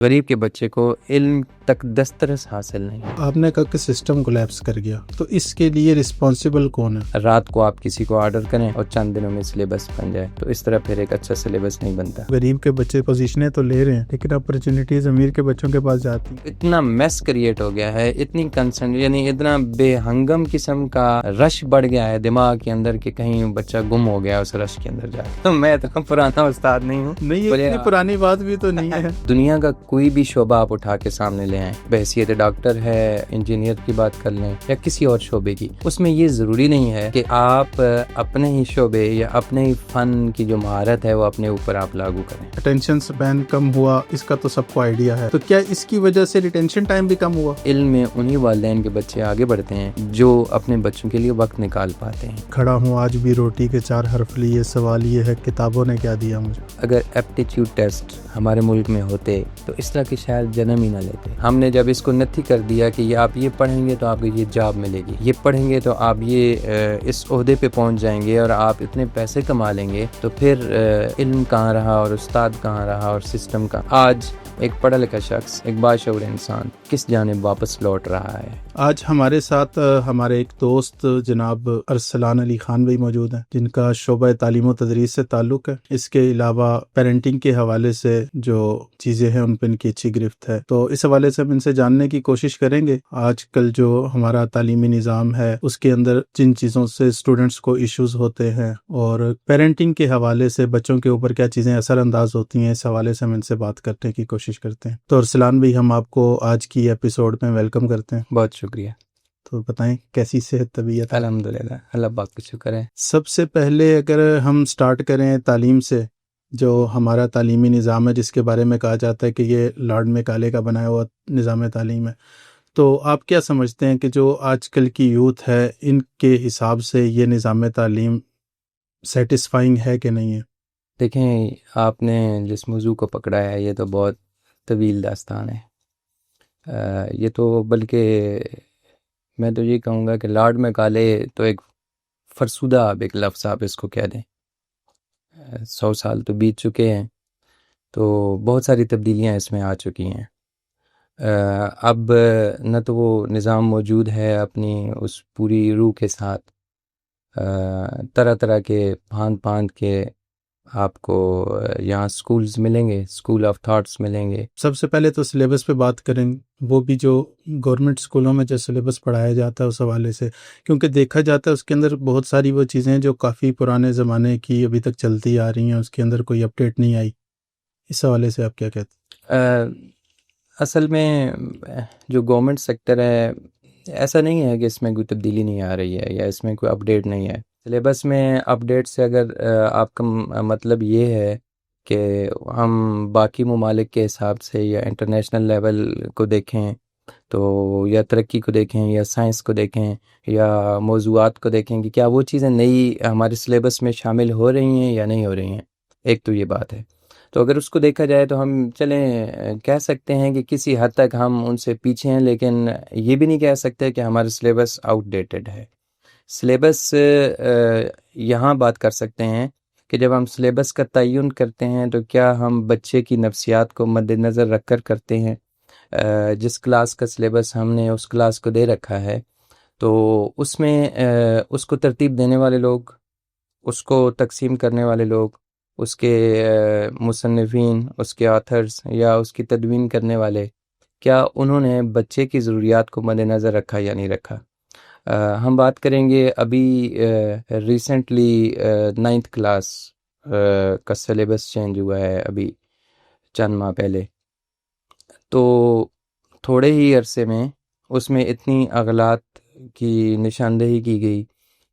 غریب کے بچے کو علم تک دسترس حاصل نہیں. آپ نے کہا کہ سسٹم کولیپس کر گیا، تو اس کے لیے رسپانسیبل کون ہے؟ رات کو آپ کسی کو آرڈر کریں اور چند دنوں میں سلیبس بن جائے، تو اس طرح پھر ایک اچھا سلیبس نہیں بنتا. غریب کے بچے پوزیشنیں تو لے رہے ہیں لیکن اپرچونیٹیز امیر کے بچوں کے پاس جاتی ہیں. اتنا میس کریٹ ہو گیا ہے، اتنی کنسرن یعنی اتنا بے ہنگم قسم کا رش بڑھ گیا ہے دماغ کے اندر کہ کہیں بچہ گم ہو گیا اس رش کے اندر جا کے. تو میں اتنا پرانا استاد نہیں ہوں. نہیں، یہ اتنی پرانی بات بھی تو نہیں ہے. دنیا کا کوئی بھی شعبہ آپ اٹھا کے سامنے لے آئیں، بحیثیت ڈاکٹر ہے، انجینئر کی بات کر لیں یا کسی اور شعبے کی، اس میں یہ ضروری نہیں ہے کہ آپ اپنے ہی شعبے یا اپنے ہی فن کی جو مہارت ہے وہ اپنے اوپر آپ لاگو کریں. اٹینشن سپین کم ہوا، اس کا تو سب کو آئیڈیا ہے، تو کیا اس کی وجہ سے ریٹینشن ٹائم بھی کم ہوا؟ علم میں انہی والدین کے بچے آگے بڑھتے ہیں جو اپنے بچوں کے لیے وقت نکال پاتے ہیں. کھڑا ہوں آج بھی روٹی کے 4 حرف لیے، سوال یہ ہے کتابوں نے کیا دیا مجھے. اگر ایپٹیچیوڈ ٹیسٹ ہمارے ملک میں ہوتے تو اس طرح کی شاید جنم ہی نہ لیتے. ہم نے جب اس کو نتھی کر دیا کہ یہ آپ یہ پڑھیں گے تو آپ کو یہ جاب ملے گی، یہ پڑھیں گے تو آپ یہ اس عہدے پہ پہنچ جائیں گے اور آپ اتنے پیسے کما لیں گے، تو پھر علم کہاں رہا اور استاد کہاں رہا اور سسٹم کا. آج ایک پڑھا لکھا شخص، ایک باشعور انسان کس جانب واپس لوٹ رہا ہے. آج ہمارے ساتھ ہمارے ایک دوست جناب ارسلان علی خان بھی موجود ہیں، جن کا شعبہ تعلیم و تدریس سے تعلق ہے. اس کے علاوہ پیرنٹنگ کے حوالے سے جو چیزیں ہیں ان پہ ان کی اچھی گرفت ہے، تو اس حوالے سے ہم ان سے جاننے کی کوشش کریں گے. آج کل جو ہمارا تعلیمی نظام ہے اس کے اندر جن چیزوں سے اسٹوڈنٹس کو ایشوز ہوتے ہیں اور پیرنٹنگ کے حوالے سے بچوں کے اوپر کیا چیزیں اثر انداز ہوتی ہیں، اس حوالے سے ہم ان سے بات کرنے کی کوشش کرتے ہیں. تو ارسلان بھائی، ہم آپ کو آج کی ایپیسوڈ میں ویلکم کرتے ہیں. بہت شکریہ. تو بتائیں کیسی صحت طبیعت؟ الحمدللہ، اللہ پاک کا شکر ہے. سب سے پہلے اگر ہم سٹارٹ کریں تعلیم سے، جو ہمارا تعلیمی نظام ہے جس کے بارے میں کہا جاتا ہے کہ یہ لارڈ میکالے کا بنایا ہوا نظام تعلیم ہے، تو آپ کیا سمجھتے ہیں کہ جو آج کل کی یوتھ ہے ان کے حساب سے یہ نظام تعلیم سیٹسفائنگ ہے کہ نہیں ہے؟ دیکھیں، آپ نے جس موضوع کو پکڑا ہے یہ تو بہت طویل داستان ہے. یہ تو بلکہ میں تو یہ کہوں گا کہ لارڈ میکالے تو ایک فرسودہ ایک لفظ آپ اس کو کہہ دیں. 100 سال تو بیت چکے ہیں، تو بہت ساری تبدیلیاں اس میں آ چکی ہیں. اب نہ تو وہ نظام موجود ہے اپنی اس پوری روح کے ساتھ. طرح طرح کے پھاند کے آپ کو یہاں سکولز ملیں گے، اسکول آف تھاٹس ملیں گے. سب سے پہلے تو سلیبس پہ بات کریں، وہ بھی جو گورنمنٹ اسکولوں میں جو سلیبس پڑھایا جاتا ہے اس حوالے سے، کیونکہ دیکھا جاتا ہے اس کے اندر بہت ساری وہ چیزیں جو کافی پرانے زمانے کی ابھی تک چلتی آ رہی ہیں، اس کے اندر کوئی اپڈیٹ نہیں آئی. اس حوالے سے آپ کیا کہتے ہیں؟ اصل میں جو گورنمنٹ سیکٹر ہے، ایسا نہیں ہے کہ اس میں کوئی تبدیلی نہیں آ رہی ہے یا اس میں کوئی اپڈیٹ نہیں ہے. سلیبس میں اپڈیٹ سے اگر آپ کا مطلب یہ ہے کہ ہم باقی ممالک کے حساب سے یا انٹرنیشنل لیول کو دیکھیں تو یا ترقی کو دیکھیں یا سائنس کو دیکھیں یا موضوعات کو دیکھیں کہ کیا وہ چیزیں نئی ہمارے سلیبس میں شامل ہو رہی ہیں یا نہیں ہو رہی ہیں، ایک تو یہ بات ہے. تو اگر اس کو دیکھا جائے تو ہم چلیں کہہ سکتے ہیں کہ کسی حد تک ہم ان سے پیچھے ہیں، لیکن یہ بھی نہیں کہہ سکتے کہ ہمارا سلیبس آؤٹ ڈیٹڈ ہے. سلیبس یہاں بات کر سکتے ہیں کہ جب ہم سلیبس کا تعین کرتے ہیں تو کیا ہم بچے کی نفسیات کو مد نظر رکھ کر کرتے ہیں. جس کلاس کا سلیبس ہم نے اس کلاس کو دے رکھا ہے تو اس میں اس کو ترتیب دینے والے لوگ، اس کو تقسیم کرنے والے لوگ، اس کے مصنفین، اس کے آتھرز یا اس کی تدوین کرنے والے، کیا انہوں نے بچے کی ضروریات کو مد نظر رکھا یا نہیں رکھا. ہم بات کریں گے ابھی ریسنٹلی 9th کلاس کا سلیبس چینج ہوا ہے ابھی چند ماہ پہلے، تو تھوڑے ہی عرصے میں اس میں اتنی اغلاط کی نشاندہی کی گئی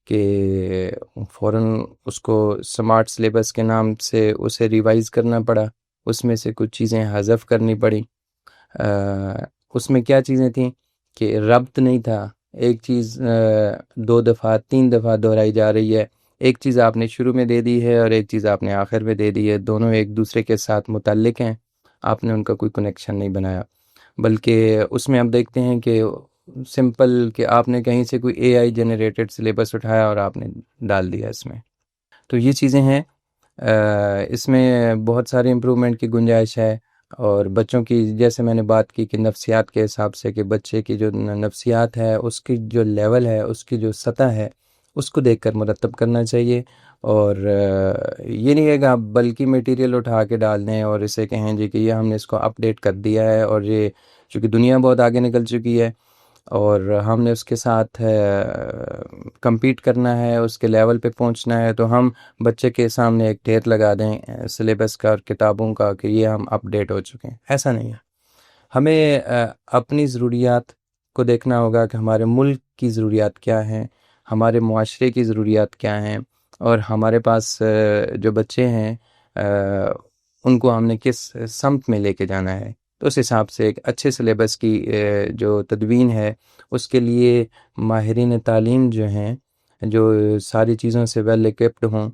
کہ فوراً اس کو سمارٹ سلیبس کے نام سے اسے ریوائز کرنا پڑا، اس میں سے کچھ چیزیں حذف کرنی پڑی. اس میں کیا چیزیں تھیں کہ ربط نہیں تھا، ایک چیز 2 دفعہ 3 دفعہ دہرائی جا رہی ہے، ایک چیز آپ نے شروع میں دے دی ہے اور ایک چیز آپ نے آخر میں دے دی ہے، دونوں ایک دوسرے کے ساتھ متعلق ہیں، آپ نے ان کا کوئی کنیکشن نہیں بنایا. بلکہ اس میں آپ دیکھتے ہیں کہ سمپل کہ آپ نے کہیں سے کوئی اے آئی جنریٹڈ سلیبس اٹھایا اور آپ نے ڈال دیا اس میں. تو یہ چیزیں ہیں، اس میں بہت ساری امپرومنٹ کی گنجائش ہے. اور بچوں کی جیسے میں نے بات کی کہ نفسیات کے حساب سے کہ بچے کی جو نفسیات ہے اس کی جو لیول ہے اس کی جو سطح ہے اس کو دیکھ کر مرتب کرنا چاہیے. اور یہ نہیں ہے کہ آپ بلکہ میٹیریل اٹھا کے ڈال دیں اور اسے کہیں جی کہ یہ ہم نے اس کو اپڈیٹ کر دیا ہے، اور یہ چونکہ دنیا بہت آگے نکل چکی ہے اور ہم نے اس کے ساتھ کمپیٹ کرنا ہے، اس کے لیول پہ پہنچنا ہے، تو ہم بچے کے سامنے ایک ڈھیر لگا دیں سلیبس کا اور کتابوں کا کہ یہ ہم اپڈیٹ ہو چکے ہیں. ایسا نہیں ہے. ہمیں اپنی ضروریات کو دیکھنا ہوگا کہ ہمارے ملک کی ضروریات کیا ہیں، ہمارے معاشرے کی ضروریات کیا ہیں، اور ہمارے پاس جو بچے ہیں ان کو ہم نے کس سمت میں لے کے جانا ہے. تو اس حساب سے ایک اچھے سلیبس کی جو تدوین ہے اس کے لیے ماہرین تعلیم جو ہیں جو ساری چیزوں سے ویل ایکوپڈ ہوں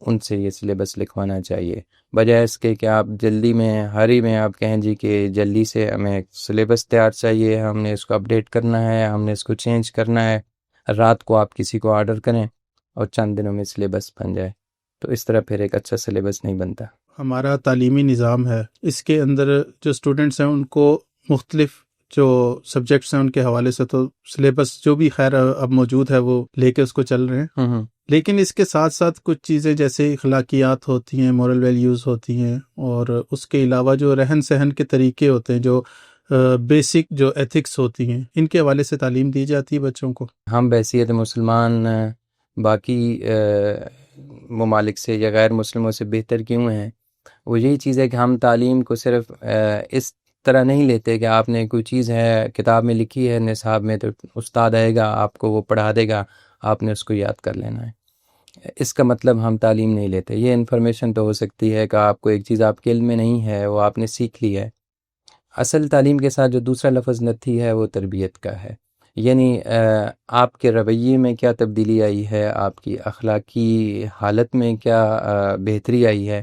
ان سے یہ سلیبس لکھوانا چاہیے، بجائے اس کے کہ آپ جلدی میں ہری میں آپ کہیں جی کہ جلدی سے ہمیں سلیبس تیار چاہیے، ہم نے اس کو اپڈیٹ کرنا ہے، ہم نے اس کو چینج کرنا ہے. رات کو آپ کسی کو آرڈر کریں اور چند دنوں میں سلیبس بن جائے، تو اس طرح پھر ایک اچھا سلیبس نہیں بنتا. ہمارا تعلیمی نظام ہے، اس کے اندر جو اسٹوڈنٹس ہیں ان کو مختلف جو سبجیکٹس ہیں ان کے حوالے سے تو سلیبس جو بھی خیر اب موجود ہے وہ لے کے اس کو چل رہے ہیں، لیکن اس کے ساتھ ساتھ کچھ چیزیں جیسے اخلاقیات ہوتی ہیں، مورل ویلیوز ہوتی ہیں، اور اس کے علاوہ جو رہن سہن کے طریقے ہوتے ہیں، جو بیسک جو ایتھکس ہوتی ہیں، ان کے حوالے سے تعلیم دی جاتی ہے بچوں کو. ہم بحیثیت مسلمان باقی ممالک سے یا غیر مسلموں سے بہتر کیوں ہیں؟ وہ یہی چیز ہے کہ ہم تعلیم کو صرف اس طرح نہیں لیتے کہ آپ نے کوئی چیز ہے کتاب میں لکھی ہے نصاب میں تو استاد آئے گا آپ کو وہ پڑھا دے گا، آپ نے اس کو یاد کر لینا ہے. اس کا مطلب ہم تعلیم نہیں لیتے. یہ انفارمیشن تو ہو سکتی ہے کہ آپ کو ایک چیز آپ کے علم میں نہیں ہے وہ آپ نے سیکھ لی ہے. اصل تعلیم کے ساتھ جو دوسرا لفظ نتھی ہے وہ تربیت کا ہے، یعنی آپ کے رویے میں کیا تبدیلی آئی ہے، آپ کی اخلاقی حالت میں کیا بہتری آئی ہے.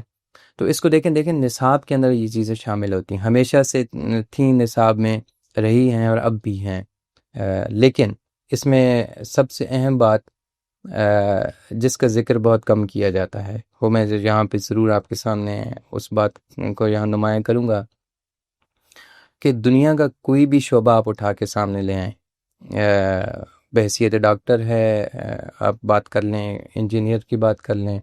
تو اس کو دیکھیں نصاب کے اندر یہ چیزیں شامل ہوتی ہیں، ہمیشہ سے تھیں نصاب میں رہی ہیں اور اب بھی ہیں. لیکن اس میں سب سے اہم بات جس کا ذکر بہت کم کیا جاتا ہے وہ میں یہاں پہ ضرور آپ کے سامنے اس بات کو یہاں نمایاں کروں گا کہ دنیا کا کوئی بھی شعبہ آپ اٹھا کے سامنے لے آئیں، بحیثیت ڈاکٹر ہے، آپ بات کر لیں، انجینئر کی بات کر لیں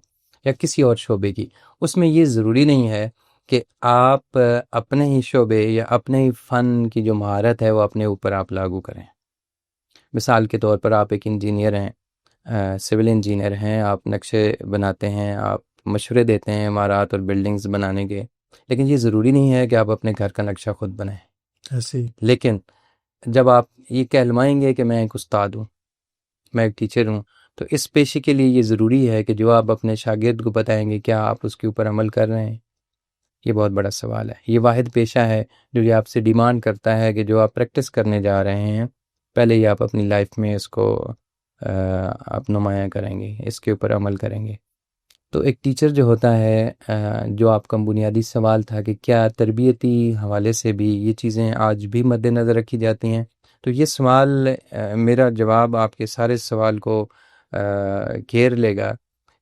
یا کسی اور شعبے کی، اس میں یہ ضروری نہیں ہے کہ آپ اپنے ہی شعبے یا اپنے ہی فن کی جو مہارت ہے وہ اپنے اوپر آپ لاگو کریں. مثال کے طور پر آپ ایک انجینئر ہیں، سول انجینئر ہیں، آپ نقشے بناتے ہیں، آپ مشورے دیتے ہیں عمارات اور بلڈنگز بنانے کے، لیکن یہ ضروری نہیں ہے کہ آپ اپنے گھر کا نقشہ خود بنائیں. ایسے ہی لیکن جب آپ یہ کہلوائیں گے کہ میں ایک استاد ہوں، میں ایک ٹیچر ہوں، تو اس پیشے کے لیے یہ ضروری ہے کہ جو آپ اپنے شاگرد کو بتائیں گے کیا آپ اس کے اوپر عمل کر رہے ہیں. یہ بہت بڑا سوال ہے. یہ واحد پیشہ ہے جو یہ آپ سے ڈیمانڈ کرتا ہے کہ جو آپ پریکٹس کرنے جا رہے ہیں پہلے ہی آپ اپنی لائف میں اس کو آپ نمایاں کریں گے، اس کے اوپر عمل کریں گے. تو ایک ٹیچر جو ہوتا ہے، جو آپ کا بنیادی سوال تھا کہ کیا تربیتی حوالے سے بھی یہ چیزیں آج بھی مد نظر رکھی جاتی ہیں، تو یہ سوال میرا جواب آپ کے سارے سوال کو گھیر لے گا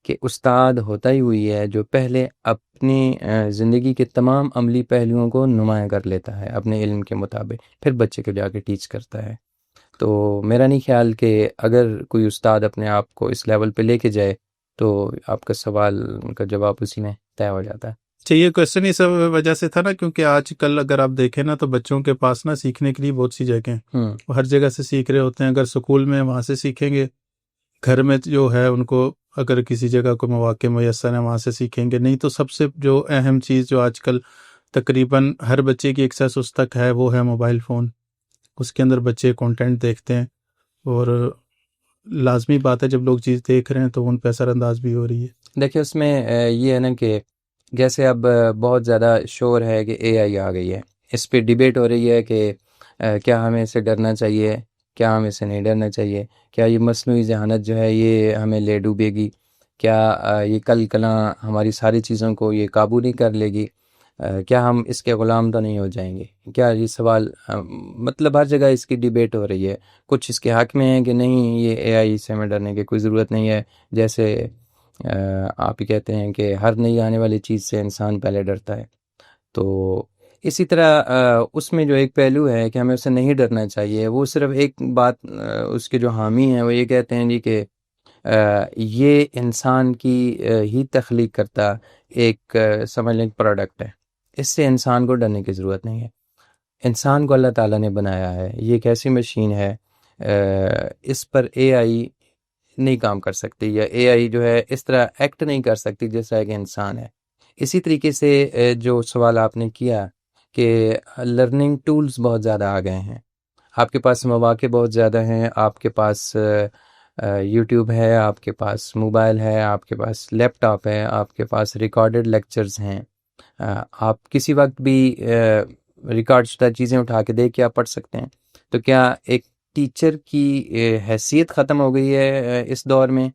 کہ استاد ہوتا ہی ہوئی ہے جو پہلے اپنی زندگی کے تمام عملی پہلوؤں کو نمایاں کر لیتا ہے اپنے علم کے مطابق، پھر بچے کو جا کے ٹیچ کرتا ہے. تو میرا نہیں خیال کہ اگر کوئی استاد اپنے آپ کو اس لیول پہ لے کے جائے تو آپ کا سوال کا جواب اسی میں طے ہو جاتا ہے. اچھا، یہ کوشچن اس وجہ سے تھا نا کیونکہ آج کل اگر آپ دیکھیں نا تو بچوں کے پاس نا سیکھنے کے لیے بہت سی جگہیں ہیں، وہ ہر جگہ سے سیکھ رہے ہوتے ہیں. اگر سکول میں وہاں سے سیکھیں گے، گھر میں جو ہے ان کو اگر کسی جگہ کو مواقع میسر ہیں وہاں سے سیکھیں گے. نہیں تو سب سے جو اہم چیز جو آج کل تقریباً ہر بچے کی ایکسیس اس تک ہے وہ ہے موبائل فون. اس کے اندر بچے کنٹینٹ دیکھتے ہیں اور لازمی بات ہے جب لوگ چیز دیکھ رہے ہیں تو ان پہ اثر انداز بھی ہو رہی ہے. دیکھیں اس میں یہ ہے نا کہ جیسے اب بہت زیادہ شور ہے کہ اے آئی آ گئی ہے، اس پہ ڈیبیٹ ہو رہی ہے کہ کیا ہمیں اسے ڈرنا چاہیے، کیا ہمیں اسے نہیں ڈرنا چاہیے، کیا یہ مصنوعی ذہانت جو ہے یہ ہمیں لے ڈوبے گی، کیا یہ کل کلاں ہماری ساری چیزوں کو یہ قابو نہیں کر لے گی، کیا ہم اس کے غلام تو نہیں ہو جائیں گے. کیا یہ سوال مطلب ہر جگہ اس کی ڈیبیٹ ہو رہی ہے. کچھ اس کے حق میں ہیں کہ نہیں یہ اے آئی سے ہمیں ڈرنے کی کوئی ضرورت نہیں ہے، جیسے آپ ہی کہتے ہیں کہ ہر نئی آنے والی چیز سے انسان پہلے ڈرتا ہے. تو اسی طرح اس میں جو ایک پہلو ہے کہ ہمیں اسے نہیں ڈرنا چاہیے، وہ صرف ایک بات اس کے جو حامی ہیں وہ یہ کہتے ہیں جی کہ یہ انسان کی ہی تخلیق کرتا ایک سمجھ لیں پروڈکٹ ہے، اس سے انسان کو ڈرنے کی ضرورت نہیں ہے۔ انسان کو اللہ تعالیٰ نے بنایا ہے، یہ ایک ایسی مشین ہے، اس پر اے آئی نہیں کام کر سکتی، یا اے آئی جو ہے اس طرح ایکٹ نہیں کر سکتی جیسا کہ انسان ہے۔ اسی طریقے سے جو سوال آپ نے کیا کہ لرننگ ٹولز بہت زیادہ آ گئے ہیں، آپ کے پاس مواقع بہت زیادہ ہیں، آپ کے پاس یوٹیوب ہے، آپ کے پاس موبائل ہے، آپ کے پاس لیپ ٹاپ ہے، آپ کے پاس ریکارڈڈ لیکچرز ہیں، آپ کسی وقت بھی ریکارڈ شدہ چیزیں اٹھا کے دیکھ کے آپ پڑھ سکتے ہیں۔ تو کیا ایک ٹیچر کی حیثیت ختم ہو گئی ہے اس دور میں؟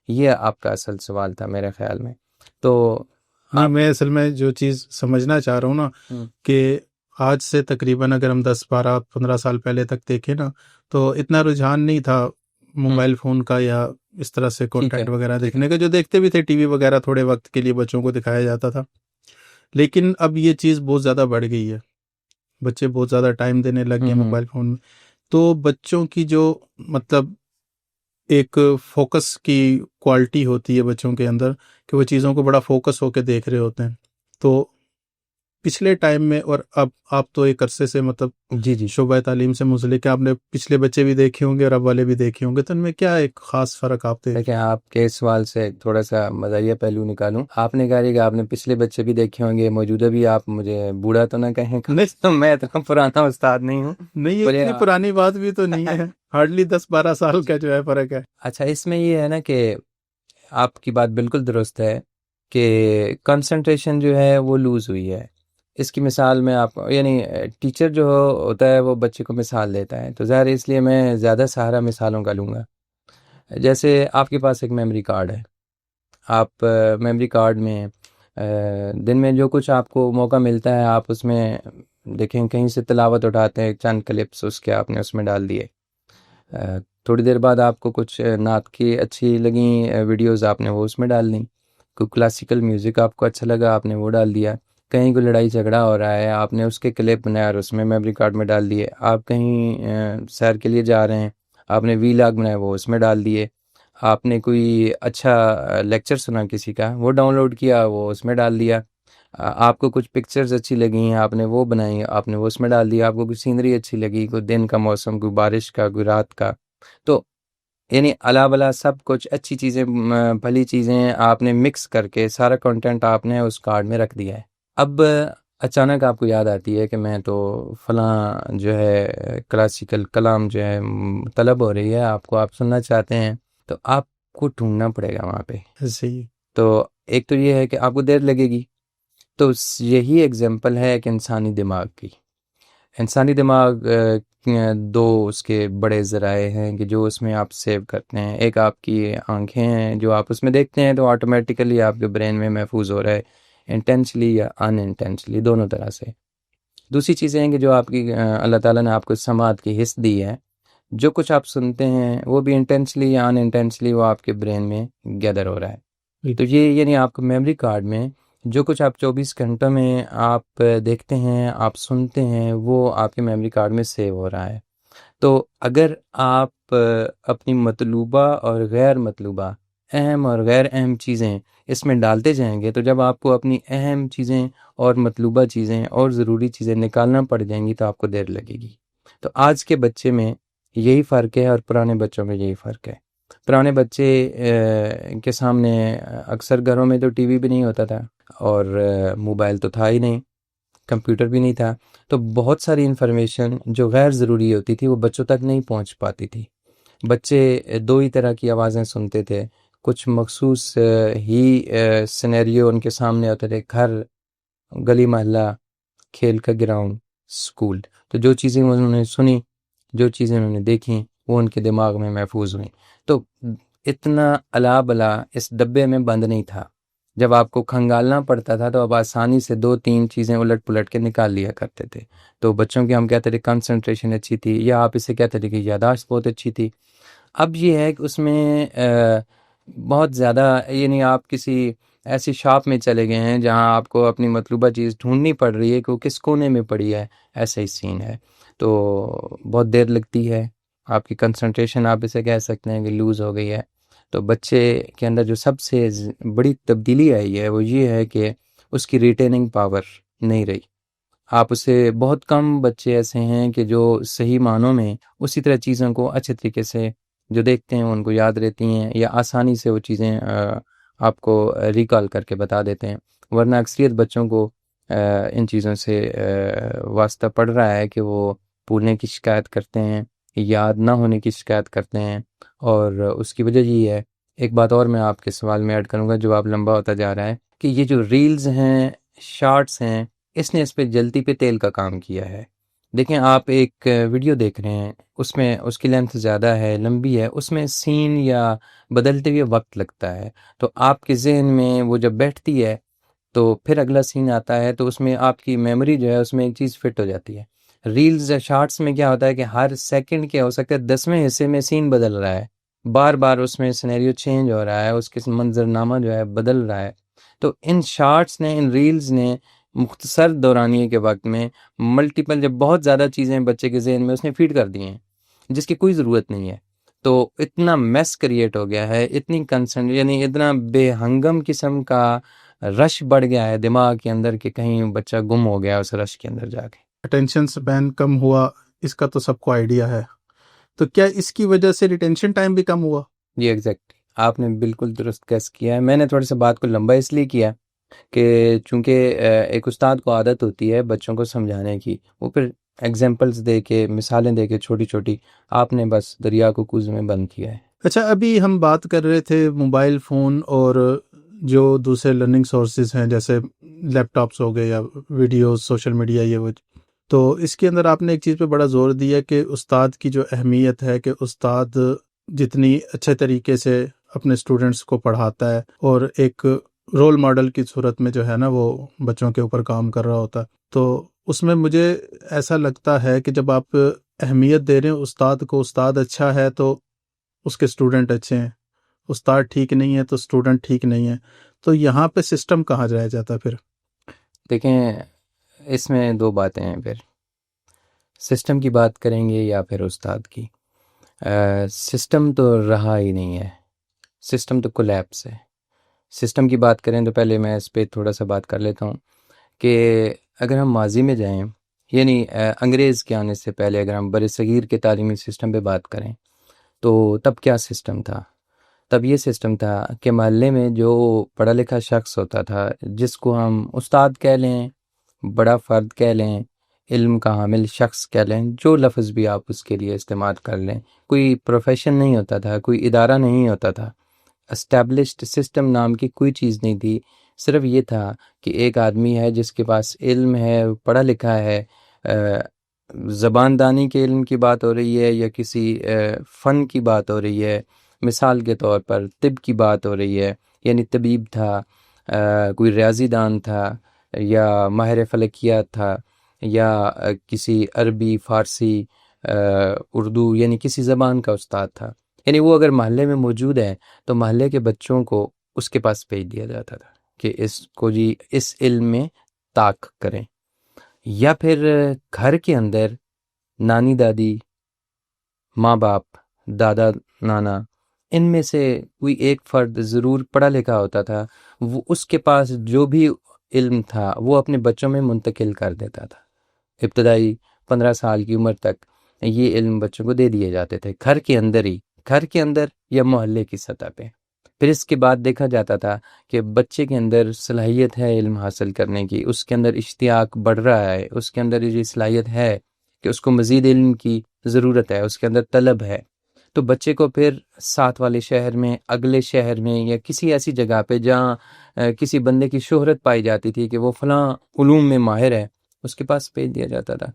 یہ آپ کا اصل سوال تھا میرے خیال میں۔ تو نہیں، میں اصل میں جو چیز سمجھنا چاہ رہا ہوں نا کہ آج سے تقریباً اگر ہم 10 12 15 سال پہلے تک دیکھیں نا تو اتنا رجحان نہیں تھا موبائل فون کا یا اس طرح سے کنٹینٹ وغیرہ دیکھنے کا، جو دیکھتے بھی تھے ٹی وی وغیرہ تھوڑے وقت کے لیے بچوں کو دکھایا جاتا تھا، لیکن اب یہ چیز بہت زیادہ بڑھ گئی ہے، بچے بہت زیادہ ٹائم دینے لگ گئے موبائل فون میں، تو بچوں کی جو مطلب ایک فوکس کی کوالٹی ہوتی ہے بچوں کے اندر کہ وہ چیزوں کو بڑا فوکس ہو کے دیکھ رہے ہوتے ہیں، تو پچھلے ٹائم میں اور اب آپ تو ایک عرصے سے مطلب جی شعبہ تعلیم سے منسلک ہے، آپ نے پچھلے بچے بھی دیکھے ہوں گے اور اب والے بھی دیکھے ہوں گے، تو ان میں کیا ایک خاص فرق آپ دیکھ؟ دیکھیں، آپ کے سوال سے تھوڑا سا مزاحیہ پہلو نکالوں، آپ نے کہا کہ آپ نے پچھلے بچے بھی دیکھے ہوں گے، موجودہ بھی، آپ مجھے بوڑھا تو نہ کہیں تو میں اتنا پرانا استاد نہیں ہوں۔ نہیں، یہ اتنی پرانی بات بھی تو نہیں ہے، ہارڈلی 10 12 سال کا جو ہے فرق ہے۔ اچھا، اس میں یہ ہے نا کہ آپ کی بات بالکل درست ہے کہ کنسنٹریشن جو ہے وہ لوز ہوئی ہے۔ اس کی مثال میں آپ یعنی ٹیچر جو ہوتا ہے وہ بچے کو مثال دیتا ہے، تو ظاہر اس لیے میں زیادہ سہارا مثالوں کا لوں گا۔ جیسے آپ کے پاس ایک میموری کارڈ ہے، آپ میموری کارڈ میں دن میں جو کچھ آپ کو موقع ملتا ہے آپ اس میں دیکھیں، کہیں سے تلاوت اٹھاتے ہیں، چند کلپس اس کے آپ نے اس میں ڈال دیے، تھوڑی دیر بعد آپ کو کچھ نعت کی اچھی لگیں ویڈیوز، آپ نے وہ اس میں ڈال دیں، کوئی کلاسیکل میوزک آپ کو اچھا لگا آپ نے وہ ڈال دیا، کہیں کوئی لڑائی جھگڑا ہو رہا ہے آپ نے اس کے کلپ بنایا اور اس میں میموری کارڈ میں ڈال دیے، آپ کہیں سیر کے لیے جا رہے ہیں آپ نے وی لاگ بنایا وہ اس میں ڈال دیے، آپ نے کوئی اچھا لیکچر سنا کسی کا وہ ڈاؤن لوڈ کیا وہ اس میں ڈال دیا، آپ کو کچھ پکچرز اچھی لگیں آپ نے وہ بنائی آپ نے وہ اس میں ڈال دیا، آپ کو کوئی سینری اچھی لگی، کوئی دن کا موسم، کوئی بارش کا، کوئی رات کا، تو یعنی الا بلا سب کچھ اچھی چیزیں بھلی چیزیں آپ نے مکس کر کے سارا کنٹینٹ آپ نے اس کارڈ میں رکھ دیا ہے۔ اب اچانک آپ کو یاد آتی ہے کہ میں تو فلاں جو ہے کلاسیکل کلام جو ہے طلب ہو رہی ہے آپ کو، آپ سننا چاہتے ہیں، تو آپ کو ڈھونڈنا پڑے گا وہاں پہ۔ صحیح۔ تو ایک تو یہ ہے کہ آپ کو دیر لگے گی، تو یہی ایگزامپل ہے ایک انسانی دماغ کی۔ انسانی دماغ دو اس کے بڑے ذرائع ہیں کہ جو اس میں آپ سیو کرتے ہیں، ایک آپ کی آنکھیں ہیں جو آپ اس میں دیکھتے ہیں تو آٹومیٹیکلی آپ کے برین میں محفوظ ہو رہا ہے، انٹینشلی یا ان انٹینشلی دونوں طرح سے۔ دوسری چیزیں ہیں کہ جو آپ کی اللہ تعالیٰ نے آپ کو سماعت کی حص دی ہے، جو کچھ آپ سنتے ہیں وہ بھی انٹینشلی یا ان انٹینشلی وہ آپ کے برین میں گیدر ہو رہا ہے۔ تو یہ یعنی آپ کو میموری کارڈ میں جو کچھ آپ 24 گھنٹوں میں آپ دیکھتے ہیں آپ سنتے ہیں وہ آپ کے میموری کارڈ میں سیو ہو رہا ہے۔ تو اگر آپ اپنی مطلوبہ اور غیر مطلوبہ، اہم اور غیر اہم چیزیں اس میں ڈالتے جائیں گے، تو جب آپ کو اپنی اہم چیزیں اور مطلوبہ چیزیں اور ضروری چیزیں نکالنا پڑ جائیں گی تو آپ کو دیر لگے گی۔ تو آج کے بچے میں یہی فرق ہے اور پرانے بچوں میں یہی فرق ہے۔ پرانے بچے کے سامنے اکثر گھروں میں تو ٹی وی بھی نہیں ہوتا تھا اور موبائل تو تھا ہی نہیں، کمپیوٹر بھی نہیں تھا، تو بہت ساری انفارمیشن جو غیر ضروری ہوتی تھی وہ بچوں تک نہیں پہنچ پاتی تھی۔ بچے دو ہی طرح کی آوازیں سنتے تھے، کچھ مخصوص ہی سینیریو ان کے سامنے ہوتے تھے، گھر، گلی محلہ، کھیل کا گراؤنڈ، اسکول، تو جو چیزیں انہوں نے سنی، جو چیزیں انہوں نے دیکھیں وہ ان کے دماغ میں محفوظ ہوئیں۔ تو اتنا الا بلا اس ڈبے میں بند نہیں تھا، جب آپ کو کھنگالنا پڑتا تھا تو اب آسانی سے 2 3 چیزیں الٹ پلٹ کے نکال لیا کرتے تھے۔ تو بچوں کی ہم کہتے تھے کنسنٹریشن اچھی تھی، یا آپ اسے کہتے تھے کہ یادداشت بہت اچھی تھی۔ اب یہ ہے کہ اس میں بہت زیادہ یعنی آپ کسی ایسی شاپ میں چلے گئے ہیں جہاں آپ کو اپنی مطلوبہ چیز ڈھونڈنی پڑ رہی ہے کہ وہ کس کونے میں پڑی ہے، ایسا ہی سین ہے. تو بہت دیر لگتی ہے، آپ کی کنسنٹریشن آپ اسے کہہ سکتے ہیں کہ لوز ہو گئی ہے. تو بچے کے اندر جو سب سے بڑی تبدیلی آئی ہے وہ یہ ہے کہ اس کی ریٹیننگ پاور نہیں رہی. آپ اسے بہت کم بچے ایسے ہیں کہ جو صحیح معنوں میں اسی طرح چیزوں کو اچھے طریقے سے جو دیکھتے ہیں ان کو یاد رہتی ہیں، یا آسانی سے وہ چیزیں آپ کو ریکال کر کے بتا دیتے ہیں. ورنہ اکثریت بچوں کو ان چیزوں سے واسطہ پڑ رہا ہے کہ وہ بھولنے کی شکایت کرتے ہیں، یاد نہ ہونے کی شکایت کرتے ہیں. اور اس کی وجہ یہی ہے. ایک بات اور میں آپ کے سوال میں ایڈ کروں گا، جواب لمبا ہوتا جا رہا ہے، کہ یہ جو ریلز ہیں، شارٹس ہیں، اس نے اس پہ جلتی پہ تیل کا کام کیا ہے. دیکھیں، آپ ایک ویڈیو دیکھ رہے ہیں، اس میں اس کی لینتھ زیادہ ہے، لمبی ہے، اس میں سین یا بدلتے ہوئے وقت لگتا ہے. تو آپ کے ذہن میں وہ جب بیٹھتی ہے تو پھر اگلا سین آتا ہے، تو اس میں آپ کی میموری جو ہے اس میں ایک چیز فٹ ہو جاتی ہے. ریلز یا شارٹس میں کیا ہوتا ہے کہ ہر سیکنڈ کے ہو سکتا ہے 10ویں حصے میں سین بدل رہا ہے، بار بار اس میں سینیریو چینج ہو رہا ہے، اس کے منظرنامہ جو ہے بدل رہا ہے. تو ان شارٹس نے، ان ریلز نے مختصر دورانیے کے وقت میں ملٹیپل، جب بہت زیادہ چیزیں بچے کے ذہن میں اس نے فیڈ کر دی ہیں جس کی کوئی ضرورت نہیں ہے. تو اتنا میس کریٹ ہو گیا ہے، اتنی کنسنٹ، یعنی اتنا بے ہنگم قسم کا رش بڑھ گیا ہے دماغ کے اندر کہ کہیں بچہ گم ہو گیا اس رش کے اندر جا کے. اٹینشن سپین کم ہوا، اس کا تو سب کو آئیڈیا ہے. تو کیا اس کی وجہ سے ریٹینشن ٹائم بھی کم ہوا؟ جی ایگزیکٹلی، آپ نے بالکل درست گیس کیا ہے. میں نے تھوڑی سی بات کو لمبا اس لیے کیا کہ چونکہ ایک استاد کو عادت ہوتی ہے بچوں کو سمجھانے کی، وہ پھر ایگزامپلس دے کے، مثالیں دے کے چھوٹی چھوٹی، آپ نے بس دریا کو کوزے میں بند کیا ہے. اچھا، ابھی ہم بات کر رہے تھے موبائل فون اور جو دوسرے لرننگ سورسز ہیں جیسے لیپ ٹاپس ہو گئے یا ویڈیوز، سوشل میڈیا، یہ وہ. تو اس کے اندر آپ نے ایک چیز پہ بڑا زور دیا کہ استاد کی جو اہمیت ہے، کہ استاد جتنی اچھے طریقے سے اپنے اسٹوڈنٹس کو پڑھاتا ہے اور ایک رول ماڈل کی صورت میں جو ہے نا وہ بچوں کے اوپر کام کر رہا ہوتا ہے، تو اس میں مجھے ایسا لگتا ہے کہ جب آپ اہمیت دے رہے ہیں استاد کو، استاد اچھا ہے تو اس کے اسٹوڈنٹ اچھے ہیں، استاد ٹھیک نہیں ہے تو اسٹوڈنٹ ٹھیک نہیں ہے. تو یہاں پہ سسٹم کہاں رہ جاتا پھر؟ دیکھیں، اس میں دو باتیں ہیں. پھر سسٹم کی بات کریں گے یا پھر استاد کی. سسٹم تو رہا ہی نہیں ہے، سسٹم تو کولیپس ہے. سسٹم کی بات کریں تو پہلے میں اس پہ تھوڑا سا بات کر لیتا ہوں کہ اگر ہم ماضی میں جائیں، یعنی انگریز کے آنے سے پہلے اگر ہم برصغیر کے تعلیمی سسٹم پہ بات کریں تو تب کیا سسٹم تھا؟ تب یہ سسٹم تھا کہ محلے میں جو پڑھا لکھا شخص ہوتا تھا، جس کو ہم استاد کہہ لیں، بڑا فرد کہہ لیں، علم کا حامل شخص کہہ لیں، جو لفظ بھی آپ اس کے لیے استعمال کر لیں، کوئی پروفیشن نہیں ہوتا تھا، کوئی ادارہ نہیں ہوتا تھا، اسٹیبلشڈ سسٹم نام کی کوئی چیز نہیں تھی. صرف یہ تھا کہ ایک آدمی ہے جس کے پاس علم ہے، پڑھا لکھا ہے، زبان دانی کے علم کی بات ہو رہی ہے یا کسی فن کی بات ہو رہی ہے. مثال کے طور پر طب کی بات ہو رہی ہے، یعنی طبیب تھا، کوئی ریاضی دان تھا، یا ماہر فلکیات تھا، یا کسی عربی، فارسی، اردو، یعنی کسی زبان کا استاد تھا. یعنی وہ اگر محلے میں موجود ہے تو محلے کے بچوں کو اس کے پاس بھیج دیا جاتا تھا کہ اس کو جی اس علم میں طاق کریں. یا پھر گھر کے اندر نانی دادی، ماں باپ، دادا نانا، ان میں سے کوئی ایک فرد ضرور پڑھا لکھا ہوتا تھا، وہ اس کے پاس جو بھی علم تھا وہ اپنے بچوں میں منتقل کر دیتا تھا. ابتدائی 15 سال کی عمر تک یہ علم بچوں کو دے دیے جاتے تھے، گھر کے اندر ہی، گھر کے اندر یا محلے کی سطح پہ. پھر اس کے بعد دیکھا جاتا تھا کہ بچے کے اندر صلاحیت ہے علم حاصل کرنے کی، اس کے اندر اشتیاق بڑھ رہا ہے، اس کے اندر یہ صلاحیت ہے کہ اس کو مزید علم کی ضرورت ہے، اس کے اندر طلب ہے. تو بچے کو پھر ساتھ والے شہر میں، اگلے شہر میں، یا کسی ایسی جگہ پہ جہاں کسی بندے کی شہرت پائی جاتی تھی کہ وہ فلاں علوم میں ماہر ہے، اس کے پاس بھیج دیا جاتا تھا.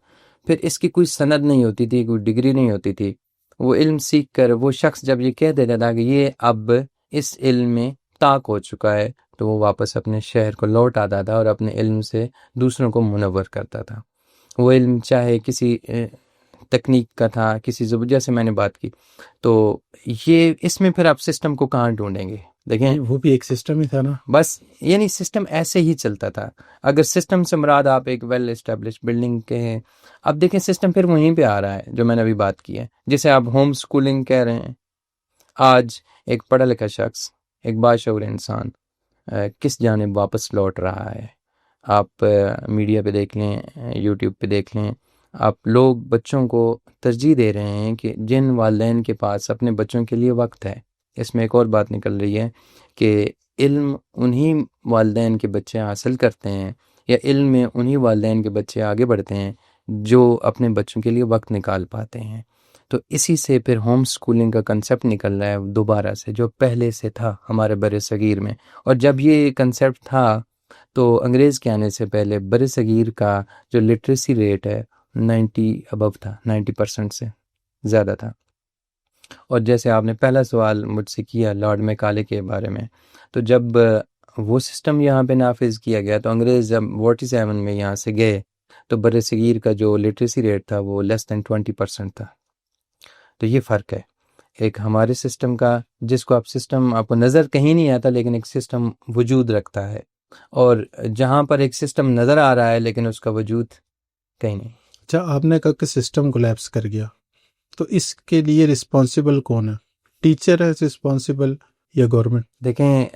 پھر اس کی کوئی سند نہیں ہوتی تھی، کوئی ڈگری نہیں ہوتی تھی. وہ علم سیکھ کر وہ شخص جب یہ کہہ دیتا تھا کہ یہ اب اس علم میں طاق ہو چکا ہے، تو وہ واپس اپنے شہر کو لوٹ آتا تھا اور اپنے علم سے دوسروں کو منور کرتا تھا. وہ علم چاہے کسی تکنیک کا تھا، کسی زبجہ سے میں نے بات کی. تو یہ اس میں پھر آپ سسٹم کو کہاں ڈھونڈیں گے؟ دیکھیں وہ بھی ایک سسٹم ہی تھا نا. بس یعنی سسٹم ایسے ہی چلتا تھا. اگر سسٹم سے مراد آپ ایک ویل اسٹیبلش بلڈنگ کے ہیں، اب دیکھیں سسٹم پھر وہیں پہ آ رہا ہے جو میں نے ابھی بات کی ہے، جسے آپ ہوم سکولنگ کہہ رہے ہیں. آج ایک پڑھا لکھا شخص، ایک باشعور انسان کس جانب واپس لوٹ رہا ہے. آپ میڈیا پہ دیکھ لیں، یوٹیوب پہ دیکھ لیں، آپ لوگ بچوں کو ترجیح دے رہے ہیں کہ جن والدین کے پاس اپنے بچوں کے لیے وقت ہے. اس میں ایک اور بات نکل رہی ہے کہ علم انہی والدین کے بچے حاصل کرتے ہیں، یا علم میں انہی والدین کے بچے آگے بڑھتے ہیں جو اپنے بچوں کے لیے وقت نکال پاتے ہیں. تو اسی سے پھر ہوم سکولنگ کا کنسیپٹ نکل رہا ہے دوبارہ سے، جو پہلے سے تھا ہمارے بر صغیر میں. اور جب یہ کنسیپٹ تھا تو انگریز کے آنے سے پہلے بر صغیر کا جو لٹریسی ریٹ ہے 90 ابو تھا، 90% سے زیادہ تھا. اور جیسے آپ نے پہلا سوال مجھ سے کیا لارڈ میکالے کے بارے میں، تو جب وہ سسٹم یہاں پہ نافذ کیا گیا تو انگریز جب 47 میں یہاں سے گئے تو بر صغیر کا جو لٹریسی ریٹ تھا وہ لیس دین 20% تھا. تو یہ فرق ہے ایک ہمارے سسٹم کا، جس کو آپ کو نظر کہیں نہیں آتا لیکن ایک سسٹم وجود رکھتا ہے، اور جہاں پر ایک سسٹم نظر آ رہا ہے لیکن اس کا وجود کہیں نہیں. اچھا، آپ نے کہا کہ سسٹم کولیپس کر گیا، تو اس کے لیے رسپانسیبل کون ہے؟ ٹیچر ہے رسپانسیبل یا گورنمنٹ؟ دیکھیں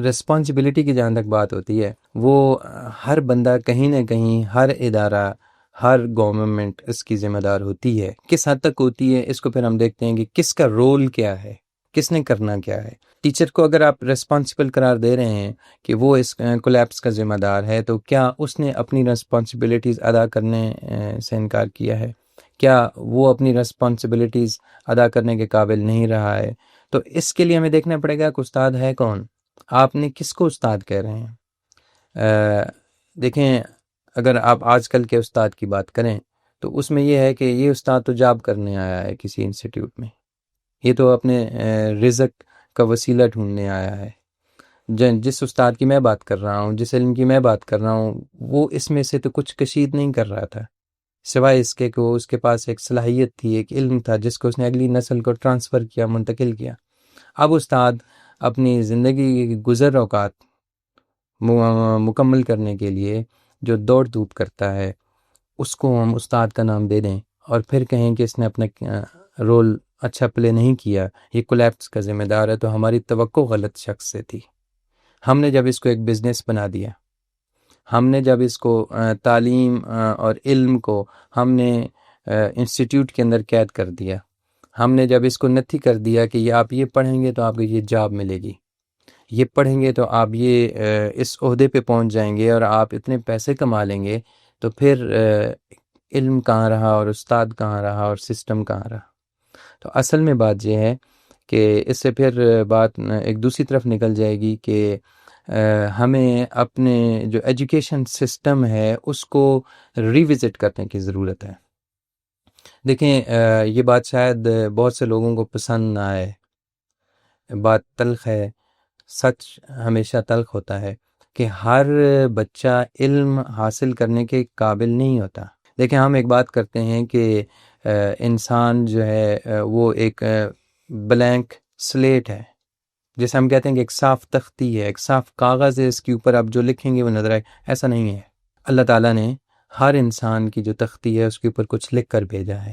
رسپانسبلٹی کی جہاں تک بات ہوتی ہے، وہ ہر بندہ کہیں نہ کہیں، ہر ادارہ، ہر گورنمنٹ اس کی ذمہ دار ہوتی ہے. کس حد تک ہوتی ہے اس کو پھر ہم دیکھتے ہیں کہ کس کا رول کیا ہے، کس نے کرنا کیا ہے. ٹیچر کو اگر آپ ریسپانسبل قرار دے رہے ہیں کہ وہ اس کولیپس کا ذمہ دار ہے، تو کیا اس نے اپنی ریسپانسبلٹیز ادا کرنے سے انکار کیا ہے؟ کیا وہ اپنی ریسپانسبلٹیز ادا کرنے کے قابل نہیں رہا ہے؟ تو اس کے لیے ہمیں دیکھنا پڑے گا کہ استاد ہے کون، آپ نے کس کو استاد کہہ رہے ہیں. دیکھیں اگر آپ آج کل کے استاد کی بات کریں تو اس میں یہ ہے کہ یہ استاد تو جاب کرنے آیا ہے کسی انسٹیٹیوٹ میں، یہ تو اپنے رزق کا وسیلہ ڈھونڈنے آیا ہے. جس استاد کی میں بات کر رہا ہوں، جس علم کی میں بات کر رہا ہوں، وہ اس میں سے تو کچھ کشید نہیں کر رہا تھا، سوائے اس کے کہ وہ اس کے پاس ایک صلاحیت تھی، ایک علم تھا جس کو اس نے اگلی نسل کو ٹرانسفر کیا، منتقل کیا. اب استاد اپنی زندگی کی گزر اوقات مکمل کرنے کے لیے جو دوڑ دھوپ کرتا ہے، اس کو ہم استاد کا نام دے دیں اور پھر کہیں کہ اس نے اپنا رول اچھا پلے نہیں کیا، یہ کولیپس کا ذمہ دار ہے، تو ہماری توقع غلط شخص سے تھی. ہم نے جب اس کو ایک بزنس بنا دیا، ہم نے جب اس کو تعلیم اور علم کو ہم نے انسٹیٹیوٹ کے اندر قید کر دیا، ہم نے جب اس کو نتھی کر دیا کہ یہ آپ یہ پڑھیں گے تو آپ کو یہ جاب ملے گی، یہ پڑھیں گے تو آپ یہ اس عہدے پہ پہنچ جائیں گے اور آپ اتنے پیسے کما لیں گے، تو پھر علم کہاں رہا اور استاد کہاں رہا اور سسٹم کہاں رہا؟ تو اصل میں بات یہ ہے کہ اس سے پھر بات ایک دوسری طرف نکل جائے گی کہ ہمیں اپنے جو ایجوکیشن سسٹم ہے اس کو ریوزٹ کرنے کی ضرورت ہے. دیکھیں یہ بات شاید بہت سے لوگوں کو پسند نہ آئے، بات تلخ ہے، سچ ہمیشہ تلخ ہوتا ہے کہ ہر بچہ علم حاصل کرنے کے قابل نہیں ہوتا. دیکھیں ہم ایک بات کرتے ہیں کہ انسان جو ہے وہ ایک بلینک سلیٹ ہے، جیسے ہم کہتے ہیں کہ ایک صاف تختی ہے، ایک صاف کاغذ ہے، اس کے اوپر آپ جو لکھیں گے وہ نظر آئے. ایسا نہیں ہے. اللہ تعالیٰ نے ہر انسان کی جو تختی ہے اس کے اوپر کچھ لکھ کر بھیجا ہے.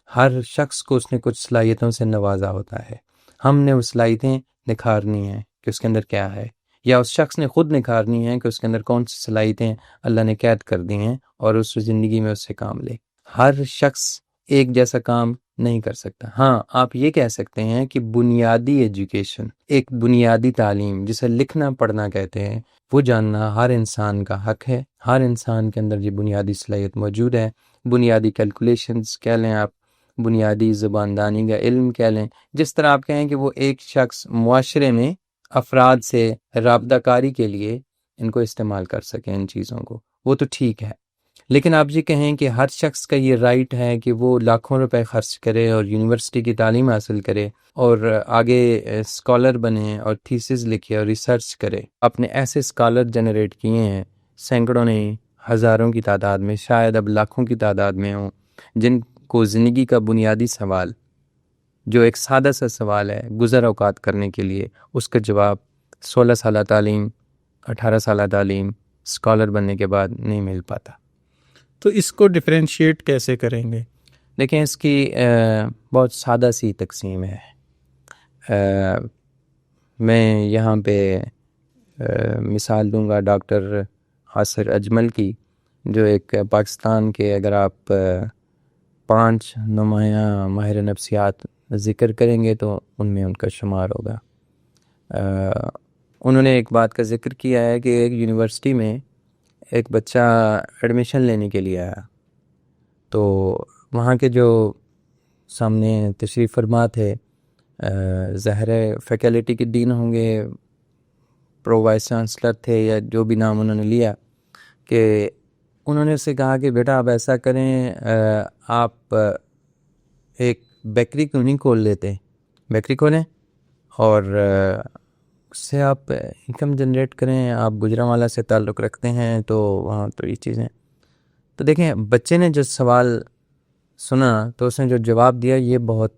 ہر شخص کو اس نے کچھ صلاحیتوں سے نوازا ہوتا ہے. ہم نے وہ صلاحیتیں نکھارنی ہیں کہ اس کے اندر کیا ہے، یا اس شخص نے خود نکھارنی ہے کہ اس کے اندر کون سی صلاحیتیں اللہ نے قید کر دی ہیں اور اس زندگی میں اس سے کام لے. ہر شخص ایک جیسا کام نہیں کر سکتا. ہاں آپ یہ کہہ سکتے ہیں کہ بنیادی ایجوکیشن، ایک بنیادی تعلیم جسے لکھنا پڑھنا کہتے ہیں، وہ جاننا ہر انسان کا حق ہے. ہر انسان کے اندر یہ بنیادی صلاحیت موجود ہے. بنیادی کیلکولیشنز کہہ لیں آپ، بنیادی زباندانی کا علم کہہ لیں، جس طرح آپ کہیں کہ وہ ایک شخص معاشرے میں افراد سے رابطہ کاری کے لیے ان کو استعمال کر سکیں، ان چیزوں کو، وہ تو ٹھیک ہے. لیکن آپ یہ کہیں کہ ہر شخص کا یہ رائٹ ہے کہ وہ لاکھوں روپے خرچ کرے اور یونیورسٹی کی تعلیم حاصل کرے اور آگے اسکالر بنے اور تھیسز لکھے اور ریسرچ کرے. آپ نے ایسے اسکالر جنریٹ کیے ہیں سینکڑوں نے، ہزاروں کی تعداد میں، شاید اب لاکھوں کی تعداد میں ہوں، جن کو زندگی کا بنیادی سوال جو ایک سادہ سا سوال ہے گزر اوقات کرنے کے لیے، اس کا جواب 16 سالہ تعلیم، 18 سالہ تعلیم، اسکالر بننے کے بعد نہیں مل پاتا۔ تو اس کو ڈفرینشیٹ کیسے کریں گے؟ دیکھیں اس کی بہت سادہ سی تقسیم ہے۔ میں یہاں پہ مثال دوں گا ڈاکٹر عاصر اجمل کی، جو ایک پاکستان کے، اگر آپ 5 نمایاں ماہر نفسیات ذکر کریں گے تو ان میں ان کا شمار ہوگا۔ انہوں نے ایک بات کا ذکر کیا ہے کہ ایک یونیورسٹی میں ایک بچہ ایڈمیشن لینے کے لیے آیا، تو وہاں کے جو سامنے تشریف فرما تھے، ظاہر فیکلٹی کے ڈین ہوں گے، پرو وائس چانسلر تھے یا جو بھی نام انہوں نے لیا، کہ انہوں نے اسے کہا کہ بیٹا آپ ایسا کریں، آپ ایک بیکری کیوں نہیں کھول لیتے، بیکری کھولیں اور اس سے آپ انکم جنریٹ کریں، آپ گجرانوالہ سے تعلق رکھتے ہیں تو وہاں تو یہ چیزیں۔ تو دیکھیں بچے نے جو سوال سنا تو اس نے جو جواب دیا یہ بہت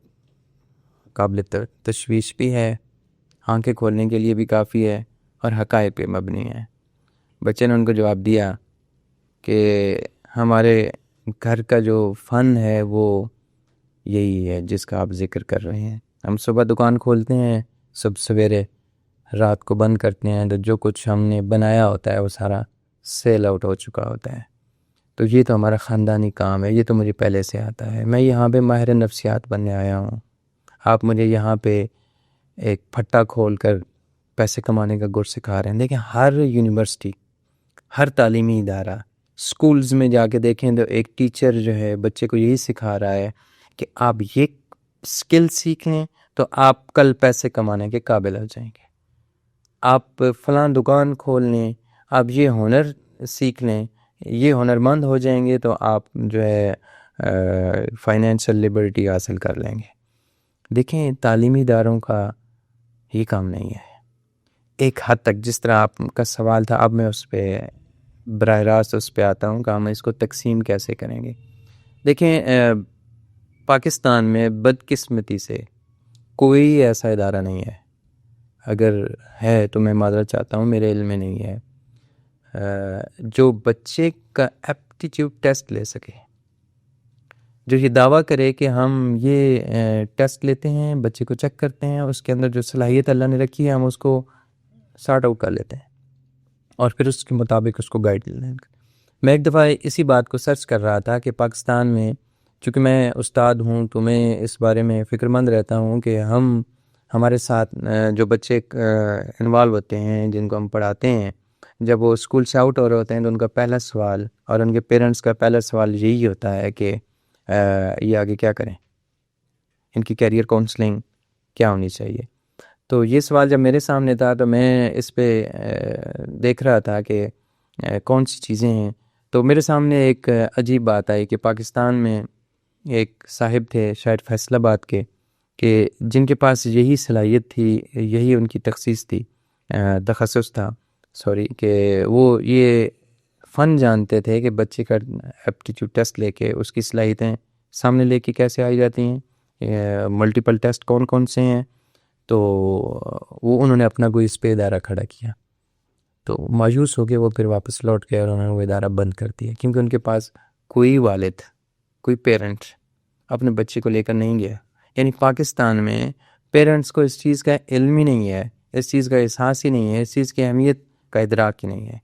قابل تشویش بھی ہے، آنکھیں کھولنے کے لیے بھی کافی ہے اور حقائق پہ مبنی ہے۔ بچے نے ان کو جواب دیا کہ ہمارے گھر کا جو فن ہے وہ یہی ہے جس کا آپ ذکر کر رہے ہیں، ہم صبح دکان کھولتے ہیں، صبح سویرے رات کو بند کرتے ہیں، تو جو کچھ ہم نے بنایا ہوتا ہے وہ سارا سیل آؤٹ ہو چکا ہوتا ہے، تو یہ تو ہمارا خاندانی کام ہے، یہ تو مجھے پہلے سے آتا ہے، میں یہاں پہ ماہر نفسیات بننے آیا ہوں، آپ مجھے یہاں پہ ایک پھٹا کھول کر پیسے کمانے کا گر سکھا رہے ہیں۔ دیکھیں ہر یونیورسٹی، ہر تعلیمی ادارہ، سکولز میں جا کے دیکھیں تو ایک ٹیچر جو ہے بچے کو یہی سکھا رہا ہے کہ آپ یہ سکل سیکھ لیں تو آپ کل پیسے کمانے کے قابل ہو جائیں گے، آپ فلاں دکان کھول لیں، آپ یہ ہنر سیکھ لیں، یہ ہنرمند ہو جائیں گے تو آپ جو ہے فائنینشیل لبرٹی حاصل کر لیں گے۔ دیکھیں تعلیمی اداروں کا یہ کام نہیں ہے۔ ایک حد تک جس طرح آپ کا سوال تھا، اب میں اس پہ براہ راست اس پہ آتا ہوں کہ ہم اس کو تقسیم کیسے کریں گے۔ دیکھیں پاکستان میں بدقسمتی سے کوئی ایسا ادارہ نہیں ہے، اگر ہے تو میں معذرت چاہتا ہوں، میرے علم میں نہیں ہے، جو بچے کا ایپٹیٹیوڈ ٹیسٹ لے سکے، جو یہ دعویٰ کرے کہ ہم یہ ٹیسٹ لیتے ہیں، بچے کو چیک کرتے ہیں، اس کے اندر جو صلاحیت اللہ نے رکھی ہے ہم اس کو سارٹ آؤٹ کر لیتے ہیں اور پھر اس کے مطابق اس کو گائیڈ لیں۔ میں ایک دفعہ اسی بات کو سرچ کر رہا تھا کہ پاکستان میں، چونکہ میں استاد ہوں تو میں اس بارے میں فکر مند رہتا ہوں کہ ہمارے ساتھ جو بچے انوالو ہوتے ہیں، جن کو ہم پڑھاتے ہیں، جب وہ اسکول سے آؤٹ ہو رہے ہوتے ہیں تو ان کا پہلا سوال اور ان کے پیرنٹس کا پہلا سوال یہی ہوتا ہے کہ یہ آگے کیا کریں، ان کی کیریئر کاؤنسلنگ کیا ہونی چاہیے۔ تو یہ سوال جب میرے سامنے تھا تو میں اس پہ دیکھ رہا تھا کہ کون سی چیزیں ہیں، تو میرے سامنے ایک عجیب بات آئی کہ پاکستان میں ایک صاحب تھے شاید فیصل آباد کے، کہ جن کے پاس یہی صلاحیت تھی، یہی ان کی تخصیص تھی، تخصص تھا کہ وہ یہ فن جانتے تھے کہ بچے کا ایپٹیٹیوڈ ٹیسٹ لے کے اس کی صلاحیتیں سامنے لے کے کیسے آئی جاتی ہیں، ملٹیپل ٹیسٹ کون کون سے ہیں، تو وہ انہوں نے اپنا کوئی اس پہ ادارہ کھڑا کیا، تو مایوس ہو کے وہ پھر واپس لوٹ کے اور انہوں نے وہ ادارہ بند کر دیا، کیونکہ ان کے پاس کوئی والد، کوئی پیرنٹ اپنے بچے کو لے کر نہیں گیا۔ یعنی پاکستان میں پیرنٹس کو اس چیز کا علم ہی نہیں ہے، اس چیز کا احساس ہی نہیں ہے، اس چیز کی اہمیت کا ادراک ہی نہیں ہے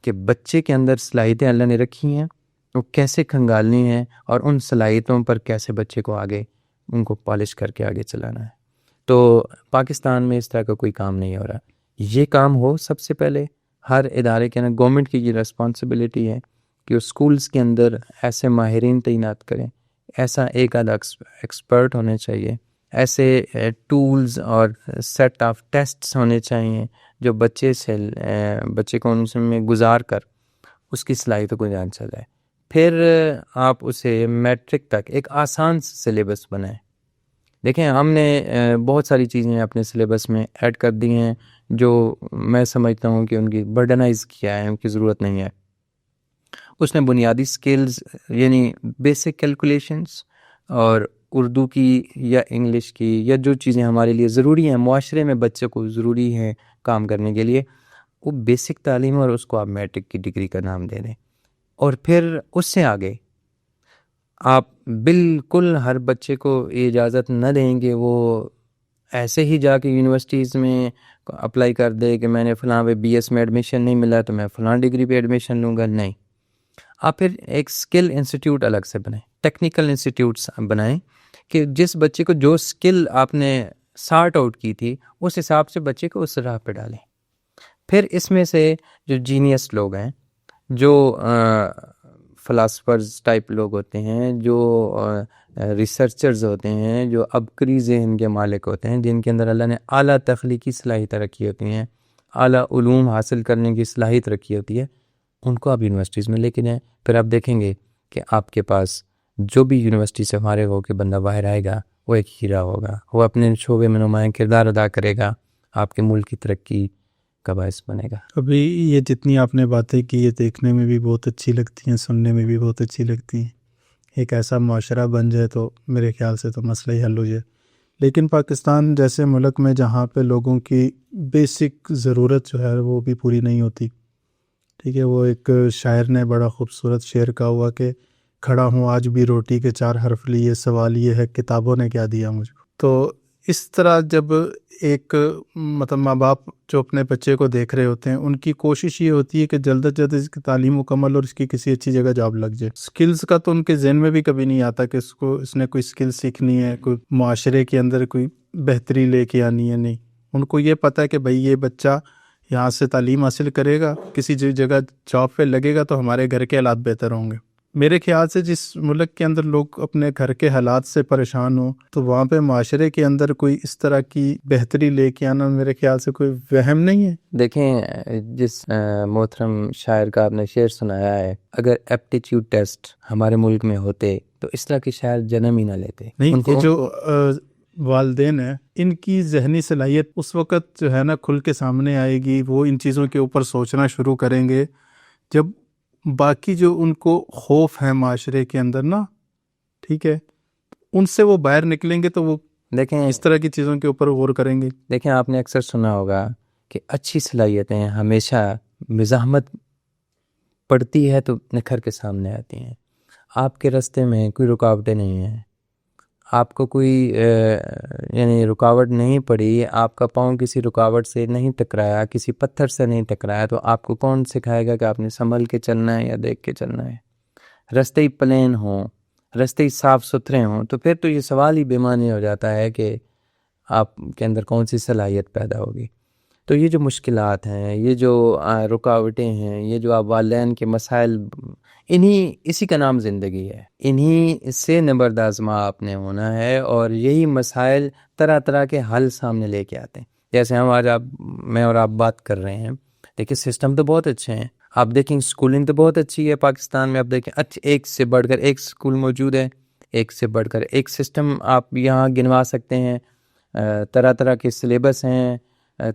کہ بچے کے اندر صلاحیتیں اللہ نے رکھی ہیں، وہ کیسے کھنگالنی ہیں اور ان صلاحیتوں پر کیسے بچے کو آگے ان کو پالش کر کے آگے چلانا ہے۔ تو پاکستان میں اس طرح کا کوئی کام نہیں ہو رہا۔ یہ کام ہو سب سے پہلے ہر ادارے کے اندر، گورنمنٹ کی یہ ریسپانسبلٹی ہے کہ وہ اسکولز کے اندر ایسے ماہرین تعینات کریں، ایسا ایک آدھا ایکسپرٹ ہونے چاہیے، ایسے ٹولز اور سیٹ آف ٹیسٹس ہونے چاہیے جو بچے کو ان میں گزار کر اس کی صلاحیتوں کو جان چلائے۔ پھر آپ اسے میٹرک تک ایک آسان سلیبس بنائیں۔ دیکھیں ہم نے بہت ساری چیزیں اپنے سلیبس میں ایڈ کر دی ہیں جو میں سمجھتا ہوں کہ ان کی برڈنائز کیا ہے، ان کی ضرورت نہیں ہے۔ اس نے بنیادی سکلز یعنی بیسک کیلکولیشنز اور اردو کی یا انگلش کی یا جو چیزیں ہمارے لیے ضروری ہیں معاشرے میں بچے کو ضروری ہیں کام کرنے کے لیے، وہ بیسک تعلیم اور اس کو آپ میٹرک کی ڈگری کا نام دے دیں، اور پھر اس سے آگے آپ بالکل ہر بچے کو یہ اجازت نہ دیں کہ وہ ایسے ہی جا کے یونیورسٹیز میں اپلائی کر دے کہ میں نے فلاں پہ بی ایس میں ایڈمیشن نہیں ملا تو میں فلاں ڈگری پہ ایڈمیشن لوں گا. نہیں، آپ پھر ایک اسکل انسٹیٹیوٹ الگ سے بنائیں، ٹیکنیکل انسٹیٹیوٹس بنائیں کہ جس بچے کو جو اسکل آپ نے سارٹ آؤٹ کی تھی اس حساب سے بچے کو اس راہ پہ ڈالیں. پھر اس میں سے جو جینیس لوگ ہیں، جو فلاسفرز ٹائپ لوگ ہوتے ہیں، جو ریسرچرز ہوتے ہیں، جو عبقری ذہن کے مالک ہوتے ہیں، جن کے اندر اللہ نے اعلیٰ تخلیقی صلاحیت رکھی ہوتی ہیں، اعلیٰ علوم حاصل کرنے کی صلاحیت رکھی ہوتی ہے، ان کو آپ یونیورسٹیز میں لے کے جائیں. پھر آپ دیکھیں گے کہ آپ کے پاس جو بھی یونیورسٹی سے فارغ ہو کے بندہ باہر آئے گا وہ ایک ہیرا ہوگا، وہ اپنے شعبے میں نمایاں کردار ادا کرے گا، آپ کے ملک کی ترقی کا باعث بنے گا. ابھی یہ جتنی آپ نے باتیں کی یہ دیکھنے میں بھی بہت اچھی لگتی ہیں، سننے میں بھی بہت اچھی لگتی ہیں. ایک ایسا معاشرہ بن جائے تو میرے خیال سے تو مسئلہ ہی حل ہو جائے. لیکن پاکستان جیسے ملک میں جہاں پہ لوگوں کی بیسک ضرورت جو ہے وہ بھی پوری نہیں ہوتی، ٹھیک ہے، وہ ایک شاعر نے بڑا خوبصورت شعر کہا ہوا کہ کھڑا ہوں آج بھی روٹی کے 4 حرف لیے، سوال یہ ہے کتابوں نے کیا دیا مجھ کو. تو اس طرح جب ایک مطلب ماں باپ جو اپنے بچے کو دیکھ رہے ہوتے ہیں ان کی کوشش یہ ہوتی ہے کہ جلد از جلد اس کی تعلیم مکمل اور اس کی کسی اچھی جگہ جاب لگ جائے. سکلز کا تو ان کے ذہن میں بھی کبھی نہیں آتا کہ اس نے کوئی سکل سیکھنی ہے، کوئی معاشرے کے اندر کوئی بہتری لے کے آنی ہے. نہیں، ان کو یہ پتہ ہے کہ بھائی یہ بچہ یہاں سے تعلیم حاصل کرے گا، کسی جگہ جاب پہ لگے گا تو ہمارے گھر کے حالات بہتر ہوں گے. میرے خیال سے جس ملک کے اندر لوگ اپنے گھر کے حالات سے پریشان ہوں تو وہاں پہ معاشرے کے اندر کوئی اس طرح کی بہتری لے کے آنا میرے خیال سے کوئی وہم نہیں ہے. دیکھیں، جس محترم شاعر کا آپ نے شعر سنایا ہے، اگر ایپٹیچیوڈ ٹیسٹ ہمارے ملک میں ہوتے تو اس طرح کے شاعر جنم ہی نہ لیتے. نہیں، یہ جو والدین ہیں ان کی ذہنی صلاحیت اس وقت جو ہے نا کھل کے سامنے آئے گی، وہ ان چیزوں کے اوپر سوچنا شروع کریں گے جب باقی جو ان کو خوف ہے معاشرے کے اندر نا، ٹھیک ہے، ان سے وہ باہر نکلیں گے تو وہ دیکھیں اس طرح کی چیزوں کے اوپر غور کریں گے. دیکھیں، آپ نے اکثر سنا ہوگا کہ اچھی صلاحیتیں ہمیشہ مزاحمت پڑتی ہے تو نکھر کے سامنے آتی ہیں. آپ کے راستے میں کوئی رکاوٹیں نہیں ہیں، آپ کو کوئی یعنی رکاوٹ نہیں پڑی، آپ کا پاؤں کسی رکاوٹ سے نہیں ٹکرایا، کسی پتھر سے نہیں ٹکرایا، تو آپ کو کون سکھائے گا کہ آپ نے سنبھل کے چلنا ہے یا دیکھ کے چلنا ہے؟ راستے ہی پلین ہوں، راستے ہی صاف ستھرے ہوں تو پھر تو یہ سوال ہی بے معنی ہو جاتا ہے کہ آپ کے اندر کون سی صلاحیت پیدا ہوگی. تو یہ جو مشکلات ہیں، یہ جو رکاوٹیں ہیں، یہ جو آپ والدین کے مسائل، اسی کا نام زندگی ہے. انہی سے نبردآزما آپ نے ہونا ہے، اور یہی مسائل طرح طرح کے حل سامنے لے کے آتے ہیں. جیسے ہم آج میں اور آپ بات کر رہے ہیں، دیکھیں سسٹم تو بہت اچھے ہیں. آپ دیکھیں سکولنگ تو بہت اچھی ہے پاکستان میں. آپ دیکھیں ایک سے بڑھ کر ایک سکول موجود ہے، ایک سے بڑھ کر ایک سسٹم آپ یہاں گنوا سکتے ہیں. طرح طرح کے سلیبس ہیں،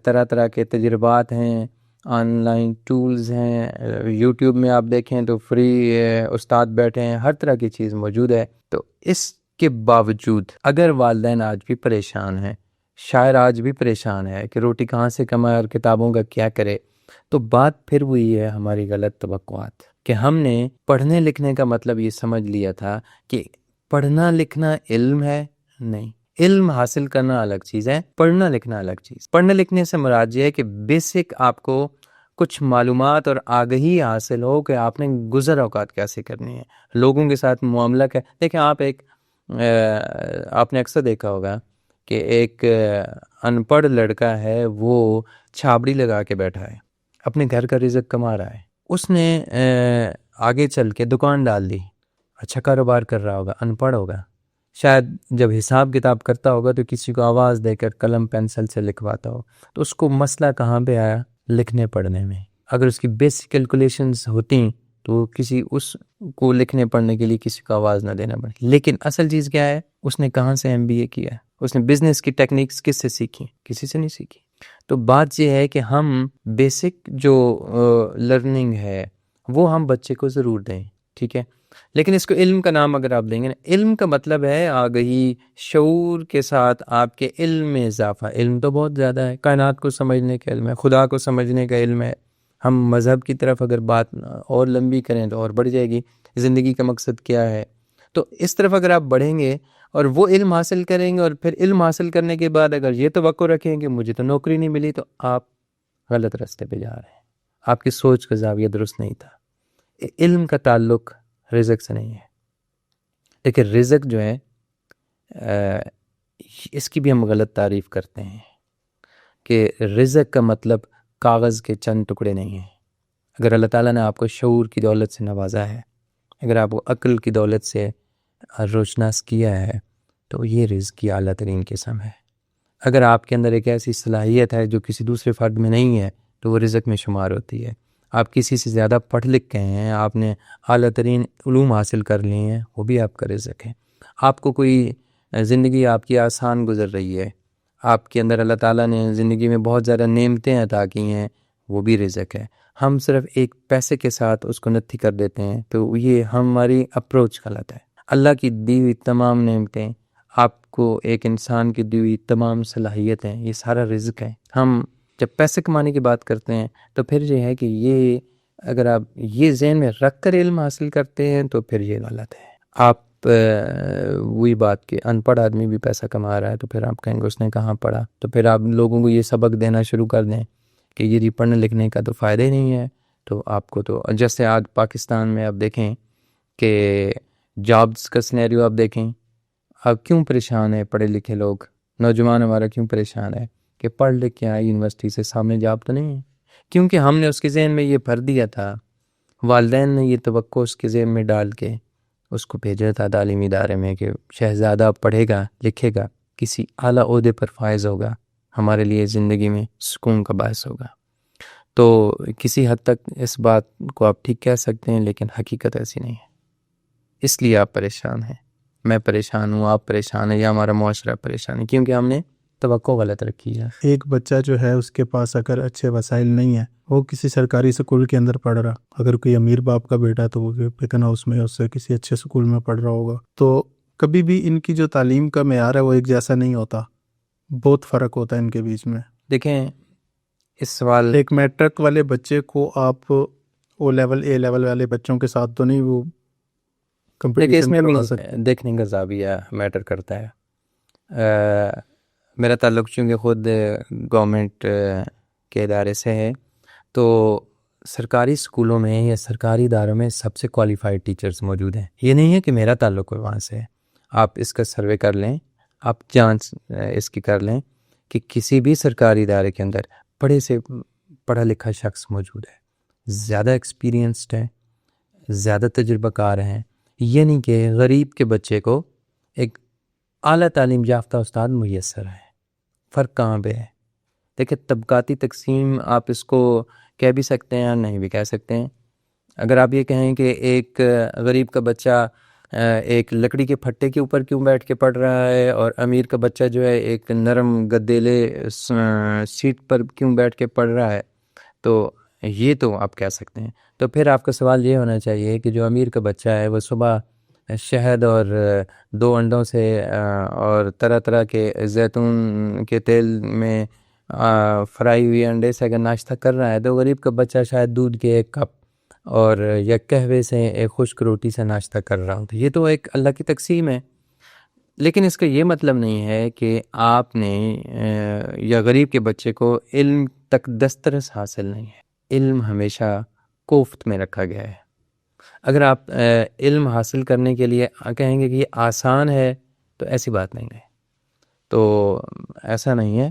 طرح طرح کے تجربات ہیں، آن لائن ٹولز ہیں. یوٹیوب میں آپ دیکھیں تو فری استاد بیٹھے ہیں، ہر طرح کی چیز موجود ہے. تو اس کے باوجود اگر والدین آج بھی پریشان ہیں، شاعر آج بھی پریشان ہے کہ روٹی کہاں سے کمائے اور کتابوں کا کیا کرے، تو بات پھر وہی ہے ہماری غلط توقعات کہ ہم نے پڑھنے لکھنے کا مطلب یہ سمجھ لیا تھا کہ پڑھنا لکھنا علم ہے. نہیں، علم حاصل کرنا الگ چیز ہے، پڑھنا لکھنا الگ چیز. پڑھنے لکھنے سے مراد یہ ہے کہ بیسک آپ کو کچھ معلومات اور آگہی حاصل ہو کہ آپ نے گزر اوقات کیسے کرنی ہے، لوگوں کے ساتھ معاملہ کیا. دیکھیں، آپ نے اکثر دیکھا ہوگا کہ ایک ان پڑھ لڑکا ہے، وہ چھابڑی لگا کے بیٹھا ہے، اپنے گھر کا رزق کما رہا ہے. اس نے آگے چل کے دکان ڈال دی، اچھا کاروبار کر رہا ہوگا، ان پڑھ ہوگا. شاید جب حساب کتاب کرتا ہوگا تو کسی کو آواز دے کر قلم پینسل سے لکھواتا ہو. تو اس کو مسئلہ کہاں پہ آیا؟ لکھنے پڑھنے میں. اگر اس کی بیسک کیلکولیشنز ہوتی تو کسی اس کو لکھنے پڑھنے کے لیے کسی کو آواز نہ دینا پڑے. لیکن اصل چیز کیا ہے؟ اس نے کہاں سے MBA کیا؟ اس نے بزنس کی ٹیکنیکس کس سے سیکھی؟ کسی سے نہیں سیکھی. تو بات یہ ہے کہ ہم بیسک جو لرننگ ہے وہ ہم بچے کو ضرور دیں، ٹھیک ہے. لیکن اس کو علم کا نام اگر آپ دیں گے نا، علم کا مطلب ہے آگہی، شعور کے ساتھ آپ کے علم میں اضافہ۔ علم تو بہت زیادہ ہے، کائنات کو سمجھنے کا علم ہے، خدا کو سمجھنے کا علم ہے۔ ہم مذہب کی طرف اگر بات اور لمبی کریں تو اور بڑھ جائے گی، زندگی کا مقصد کیا ہے، تو اس طرف اگر آپ بڑھیں گے اور وہ علم حاصل کریں گے، اور پھر علم حاصل کرنے کے بعد اگر یہ توقع رکھیں کہ مجھے تو نوکری نہیں ملی، تو آپ غلط راستے پہ جا رہے ہیں، آپ کی سوچ کا زاویہ درست نہیں تھا۔ علم کا تعلق رزق سے نہیں ہے۔ لیکن رزق جو ہے اس کی بھی ہم غلط تعریف کرتے ہیں کہ رزق کا مطلب کاغذ کے چند ٹکڑے نہیں ہیں۔ اگر اللہ تعالیٰ نے آپ کو شعور کی دولت سے نوازا ہے، اگر آپ کو عقل کی دولت سے روشناس کیا ہے، تو یہ رزق کی اعلیٰ ترین قسم ہے۔ اگر آپ کے اندر ایک ایسی صلاحیت ہے جو کسی دوسرے فرد میں نہیں ہے، تو وہ رزق میں شمار ہوتی ہے۔ آپ کسی سے زیادہ پڑھ لکھ گئے ہیں، آپ نے اعلیٰ ترین علوم حاصل کر لی ہیں، وہ بھی آپ کا رزق ہے۔ آپ کو کوئی زندگی آپ کی آسان گزر رہی ہے، آپ کے اندر اللہ تعالیٰ نے زندگی میں بہت زیادہ نعمتیں عطا کی ہیں، وہ بھی رزق ہے۔ ہم صرف ایک پیسے کے ساتھ اس کو نتھی کر دیتے ہیں، تو یہ ہماری اپروچ غلط ہے۔ اللہ کی دی ہوئی تمام نعمتیں، آپ کو ایک انسان کی دی ہوئی تمام صلاحیتیں، یہ سارا رزق ہے۔ ہم جب پیسے کمانے کی بات کرتے ہیں تو پھر یہ ہے کہ یہ اگر آپ یہ ذہن میں رکھ کر علم حاصل کرتے ہیں تو پھر یہ غلط ہے۔ آپ وہی بات کہ ان پڑھ آدمی بھی پیسہ کما رہا ہے، تو پھر آپ کہیں گے اس نے کہاں پڑھا، تو پھر آپ لوگوں کو یہ سبق دینا شروع کر دیں کہ یہ پڑھنے لکھنے کا تو فائدہ ہی نہیں ہے۔ تو آپ کو تو جیسے آج پاکستان میں آپ دیکھیں کہ جابز کا سینیریو آپ دیکھیں، اب کیوں پریشان ہے پڑھے لکھے لوگ، نوجوان ہمارا کیوں پریشان ہے کہ پڑھ لکھ کے آئے یونیورسٹی سے، سامنے جاب تو نہیں ہے، کیونکہ ہم نے اس کے ذہن میں یہ بھر دیا تھا، والدین نے یہ توقع اس کے ذہن میں ڈال کے اس کو بھیجا تھا تعلیمی ادارے میں کہ شہزادہ پڑھے گا لکھے گا، کسی اعلیٰ عہدے پر فائز ہوگا، ہمارے لیے زندگی میں سکون کا باعث ہوگا۔ تو کسی حد تک اس بات کو آپ ٹھیک کہہ سکتے ہیں، لیکن حقیقت ایسی نہیں ہے۔ اس لیے آپ پریشان ہیں، میں پریشان ہوں، آپ پریشان ہیں، یا ہمارا معاشرہ پریشان ہے، کیونکہ ہم نے توقع غلط رکھی ہے۔ ایک بچہ جو ہے اس کے پاس اگر اچھے وسائل نہیں ہیں، وہ کسی سرکاری اسکول کے اندر پڑھ رہا، اگر کوئی امیر باپ کا بیٹا تو وہ پکن ہاؤس میں اس سے کسی اچھے اسکول میں پڑھ رہا ہوگا، تو کبھی بھی ان کی جو تعلیم کا معیار ہے وہ ایک جیسا نہیں ہوتا، بہت فرق ہوتا ہے ان کے بیچ میں۔ دیکھیں اس سوال، ایک میٹرک والے بچے کو آپ او لیول اے لیول والے بچوں کے ساتھ تو نہیں وہ لیکن اس کمپٹیشن میں بھی کروا سکتے۔ دیکھنے کا زاویہ میٹر کرتا ہے۔ میرا تعلق چونکہ خود گورنمنٹ کے ادارے سے ہے، تو سرکاری اسکولوں میں یا سرکاری اداروں میں سب سے کوالیفائڈ ٹیچرز موجود ہیں۔ یہ نہیں ہے کہ میرا تعلق وہاں سے ہے، آپ اس کا سروے کر لیں، آپ جانچ اس کی کر لیں کہ کسی بھی سرکاری ادارے کے اندر بڑے سے پڑھا لکھا شخص موجود ہے، زیادہ ایکسپیرینسڈ ہے، زیادہ تجربہ کار ہیں۔ یہ نہیں کہ غریب کے بچے کو ایک اعلیٰ تعلیم یافتہ استاد میسر ہے۔ فرق کہاں پہ ہے؟ دیکھیں طبقاتی تقسیم آپ اس کو کہہ بھی سکتے ہیں یا نہیں بھی کہہ سکتے ہیں۔ اگر آپ یہ کہیں کہ ایک غریب کا بچہ ایک لکڑی کے پھٹے کے اوپر کیوں بیٹھ کے پڑھ رہا ہے، اور امیر کا بچہ جو ہے ایک نرم گدیلے سیٹ پر کیوں بیٹھ کے پڑھ رہا ہے، تو یہ تو آپ کہہ سکتے ہیں۔ تو پھر آپ کا سوال یہ ہونا چاہیے کہ جو امیر کا بچہ ہے وہ صبح شہد اور 2 انڈوں سے اور طرح طرح کے زیتون کے تیل میں فرائی ہوئی انڈے سے اگر ناشتہ کر رہا ہے، تو غریب کا بچہ شاید دودھ کے 1 کپ اور یا قہوے سے ایک خشک روٹی سے ناشتہ کر رہا ہوں۔ تو یہ تو ایک اللہ کی تقسیم ہے، لیکن اس کا یہ مطلب نہیں ہے کہ آپ نے یا غریب کے بچے کو علم تک دسترس حاصل نہیں ہے۔ علم ہمیشہ کوفت میں رکھا گیا ہے۔ اگر آپ علم حاصل کرنے کے لیے کہیں گے کہ یہ آسان ہے، تو ایسی بات نہیں ہے۔ تو ایسا نہیں ہے،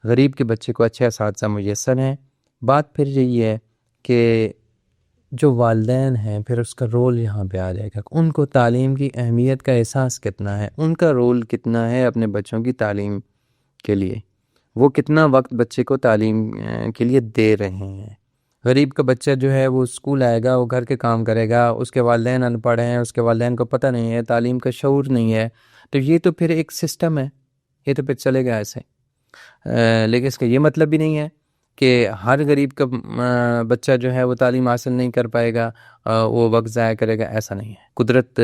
غریب کے بچے کو اچھے اساتذہ میسر ہیں۔ بات پھر یہی ہے کہ جو والدین ہیں، پھر اس کا رول یہاں پہ آ جائے گا، ان کو تعلیم کی اہمیت کا احساس کتنا ہے، ان کا رول کتنا ہے اپنے بچوں کی تعلیم کے لیے، وہ کتنا وقت بچے کو تعلیم کے لیے دے رہے ہیں۔ غریب کا بچہ جو ہے وہ اسکول آئے گا، وہ گھر کے کام کرے گا، اس کے والدین ان پڑھ ہیں، اس کے والدین کو پتہ نہیں ہے، تعلیم کا شعور نہیں ہے، تو یہ تو پھر ایک سسٹم ہے، یہ تو پھر چلے گا ایسے۔ لیکن اس کا یہ مطلب بھی نہیں ہے کہ ہر غریب کا بچہ جو ہے وہ تعلیم حاصل نہیں کر پائے گا، وہ وقت ضائع کرے گا، ایسا نہیں ہے. قدرت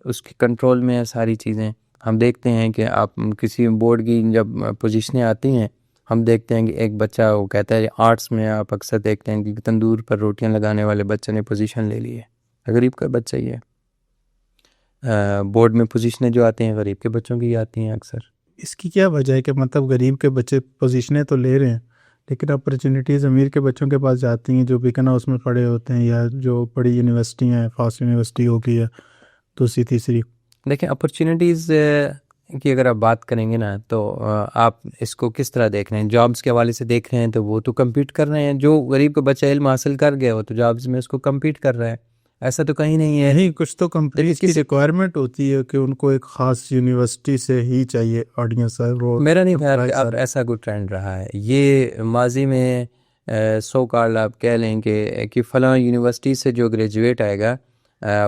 اس کے کنٹرول میں ہے ساری چیزیں. ہم دیکھتے ہیں کہ آپ کسی بورڈ کی جب پوزیشنیں آتی ہیں، ہم دیکھتے ہیں کہ ایک بچہ وہ کہتا ہے آرٹس میں آپ اکثر دیکھتے ہیں کہ تندور پر روٹیاں لگانے والے بچے نے پوزیشن لے لی ہے، غریب کا بچہ ہی ہے. بورڈ میں پوزیشنیں جو آتی ہیں غریب کے بچوں کی آتی ہیں اکثر. اس کی کیا وجہ ہے کہ مطلب غریب کے بچے پوزیشنیں تو لے رہے ہیں لیکن اپرچونیٹیز امیر کے بچوں کے پاس جاتی ہیں جو بیکن ہاؤس میں پڑھے ہوتے ہیں یا جو بڑی یونیورسٹی ہیں، فاسٹ یونیورسٹی ہو گئی ہے دوسری تیسری. دیکھیں اپرچونیٹیز کی اگر آپ بات کریں گے نا تو آپ اس کو کس طرح دیکھ رہے ہیں؟ جابس کے حوالے سے دیکھ رہے ہیں تو وہ تو کمپیٹ کر رہے ہیں. جو غریب کا بچہ علم حاصل کر گیا وہ تو جابس میں اس کو کمپیٹ کر رہا ہے، ایسا تو کہیں نہیں ہے. نہیں، کچھ تو کمپنیز کی ریکوائرمنٹ ہوتی ہے کہ ان کو ایک خاص یونیورسٹی سے ہی چاہیے آڈینس ہے. وہ میرا نہیں خیال کہ اب ایسا کوئی ٹرینڈ رہا ہے. یہ ماضی میں سو کال آپ کہہ لیں کہ فلاں یونیورسٹی سے جو گریجویٹ آئے گا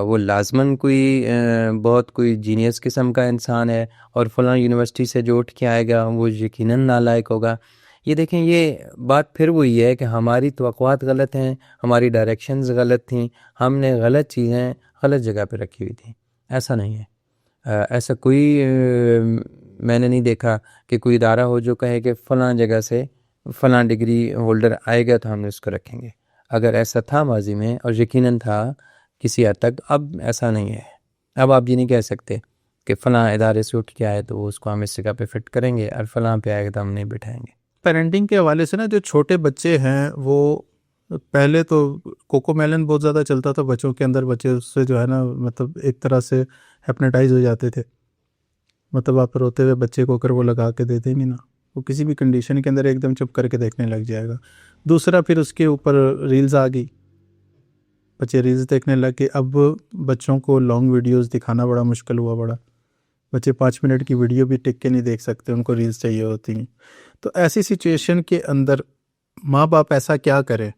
وہ لازماً کوئی بہت کوئی جینیس قسم کا انسان ہے، اور فلاں یونیورسٹی سے جو اٹھ کے آئے گا وہ یقیناً نالائق ہوگا. یہ دیکھیں یہ بات پھر وہی ہے کہ ہماری توقعات غلط ہیں، ہماری ڈائریکشنز غلط تھیں، ہم نے غلط چیزیں غلط جگہ پہ رکھی ہوئی تھیں. ایسا نہیں ہے. ایسا کوئی میں نے نہیں دیکھا کہ کوئی ادارہ ہو جو کہے کہ فلاں جگہ سے فلاں ڈگری ہولڈر آئے گا تو ہم اس کو رکھیں گے. اگر ایسا تھا ماضی میں اور یقیناً تھا کسی حد تک، اب ایسا نہیں ہے. اب آپ یہ نہیں کہہ سکتے کہ فلاں ادارے سے اٹھ کے آئے تو اس کو ہم اس جگہ پہ فٹ کریں گے اور فلاں پہ آئے گا تو ہم نہیں بٹھائیں گے. پیرنٹنگ کے حوالے سے نا جو چھوٹے بچے ہیں وہ پہلے تو کوکو میلن بہت زیادہ چلتا تھا بچوں کے اندر، بچے اس سے جو ہے نا مطلب ایک طرح سے ہیپناٹائز ہو جاتے تھے. مطلب آپ روتے ہوئے بچے کو اگر وہ لگا کے دے دیں گے نا، وہ کسی بھی کنڈیشن کے اندر ایک دم چپ کر کے دیکھنے لگ جائے گا. دوسرا پھر اس کے اوپر ریلز آ گئی، بچے ریلز دیکھنے لگ گئے. اب بچوں کو لانگ ویڈیوز دکھانا بڑا مشکل ہوا بڑا. بچے 5 منٹ کی ویڈیو بھی ٹک کے نہیں دیکھ سکتے، ان کو ریلز چاہیے ہوتی ہیں. تو ایسی سچویشن کے اندر ماں باپ ایسا کیا کرے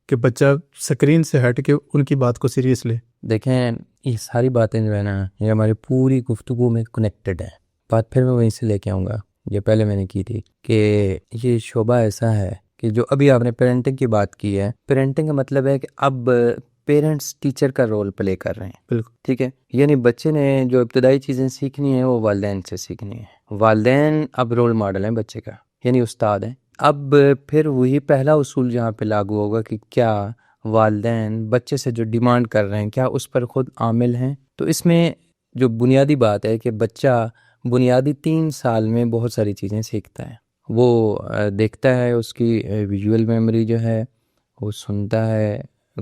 کہ بچہ سکرین سے ہٹ کے ان کی بات کو سیریس لے؟ دیکھیں یہ ساری باتیں جو ہے نا یہ ہماری پوری گفتگو میں کنیکٹڈ ہیں. بات پھر میں وہیں سے لے کے آؤں گا، یہ پہلے میں نے کی تھی کہ یہ شعبہ ایسا ہے کہ جو ابھی آپ نے پیرنٹنگ کی بات کی ہے، پیرنٹنگ کا مطلب ہے کہ اب پیرنٹس ٹیچر کا رول پلے کر رہے ہیں. بالکل ٹھیک ہے، یعنی بچے نے جو ابتدائی چیزیں سیکھنی ہیں وہ والدین سے سیکھنی ہیں. والدین اب رول ماڈل ہیں بچے کا، یعنی استاد ہیں. اب پھر وہی پہلا اصول جہاں پہ لاگو ہوگا کہ کیا والدین بچے سے جو ڈیمانڈ کر رہے ہیں کیا اس پر خود عامل ہیں. تو اس میں جو بنیادی بات ہے کہ بچہ بنیادی 3 سال میں بہت ساری چیزیں سیکھتا ہے. وہ دیکھتا ہے، اس کی ویژول میموری جو ہے، وہ سنتا ہے.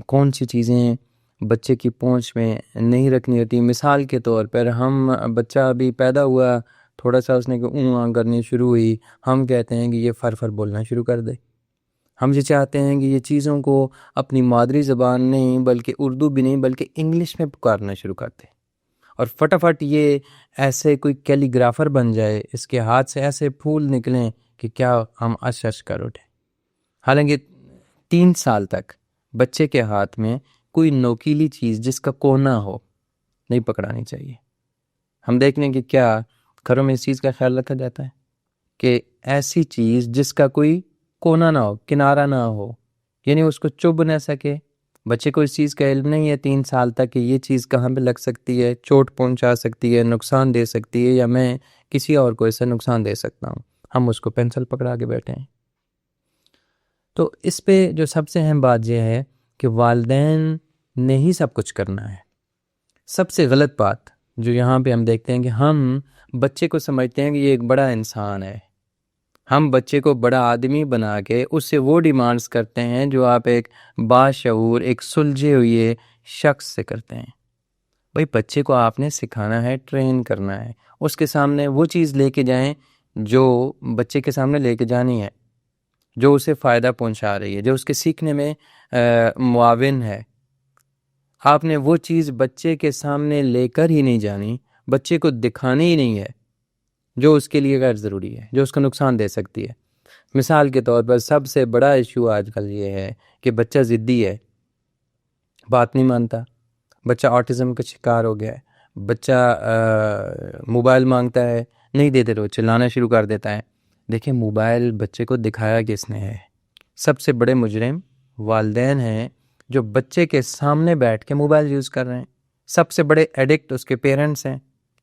کون سی چیزیں بچے کی پہنچ میں نہیں رکھنی ہوتی. مثال کے طور پر ہم بچہ ابھی پیدا ہوا، تھوڑا سا اس نے اوں کرنی شروع ہوئی، ہم کہتے ہیں کہ یہ فر بولنا شروع کر دے. ہم یہ چاہتے ہیں کہ یہ چیزوں کو اپنی مادری زبان نہیں بلکہ اردو بھی نہیں بلکہ انگلش میں پکارنا شروع کر دے، اور فٹافٹ یہ ایسے کوئی کیلی گرافر بن جائے، اس کے ہاتھ سے ایسے پھول نکلیں کہ کیا ہم اش کر اٹھے. حالانکہ 3 سال تک بچے کے ہاتھ میں کوئی نوکیلی چیز جس کا کونا ہو نہیں پکڑانی چاہیے. ہم دیکھ لیں کہ کیا گھروں میں اس چیز کا خیال رکھا جاتا ہے کہ ایسی چیز جس کا کوئی کونا نہ ہو، کنارہ نہ ہو، یعنی اس کو چبھ نہ سکے. بچے کو اس چیز کا علم نہیں ہے 3 سال تک کہ یہ چیز کہاں پہ لگ سکتی ہے، چوٹ پہنچا سکتی ہے، نقصان دے سکتی ہے، یا میں کسی اور کو اس سے نقصان دے سکتا ہوں. ہم اس کو پینسل پکڑا کے بیٹھے ہیں. تو اس پہ جو سب سے اہم بات یہ ہے کہ والدین نے ہی سب کچھ کرنا ہے. سب سے غلط بات جو یہاں پہ ہم دیکھتے ہیں کہ ہم بچے کو سمجھتے ہیں کہ یہ ایک بڑا انسان ہے. ہم بچے کو بڑا آدمی بنا کے اس سے وہ ڈیمانڈز کرتے ہیں جو آپ ایک باشعور، ایک سلجھے ہوئے شخص سے کرتے ہیں. بھئی بچے کو آپ نے سکھانا ہے، ٹرین کرنا ہے. اس کے سامنے وہ چیز لے کے جائیں جو بچے کے سامنے لے کے جانی ہے، جو اسے فائدہ پہنچا رہی ہے، جو اس کے سیکھنے میں معاون ہے. آپ نے وہ چیز بچے کے سامنے لے کر ہی نہیں جانی، بچے کو دکھانی ہی نہیں ہے جو اس کے لیے غیر ضروری ہے، جو اس کو نقصان دے سکتی ہے. مثال کے طور پر سب سے بڑا ایشو آج کل یہ ہے کہ بچہ ضدی ہے، بات نہیں مانتا. بچہ آٹزم کا شکار ہو گیا ہے. بچہ موبائل مانگتا ہے، نہیں دیتے تو چلانا شروع کر دیتا ہے. دیکھیں موبائل بچے کو دکھایا کس نے ہے؟ سب سے بڑے مجرم والدین ہیں جو بچے کے سامنے بیٹھ کے موبائل یوز کر رہے ہیں. سب سے بڑے ایڈکٹ اس کے پیرنٹس ہیں.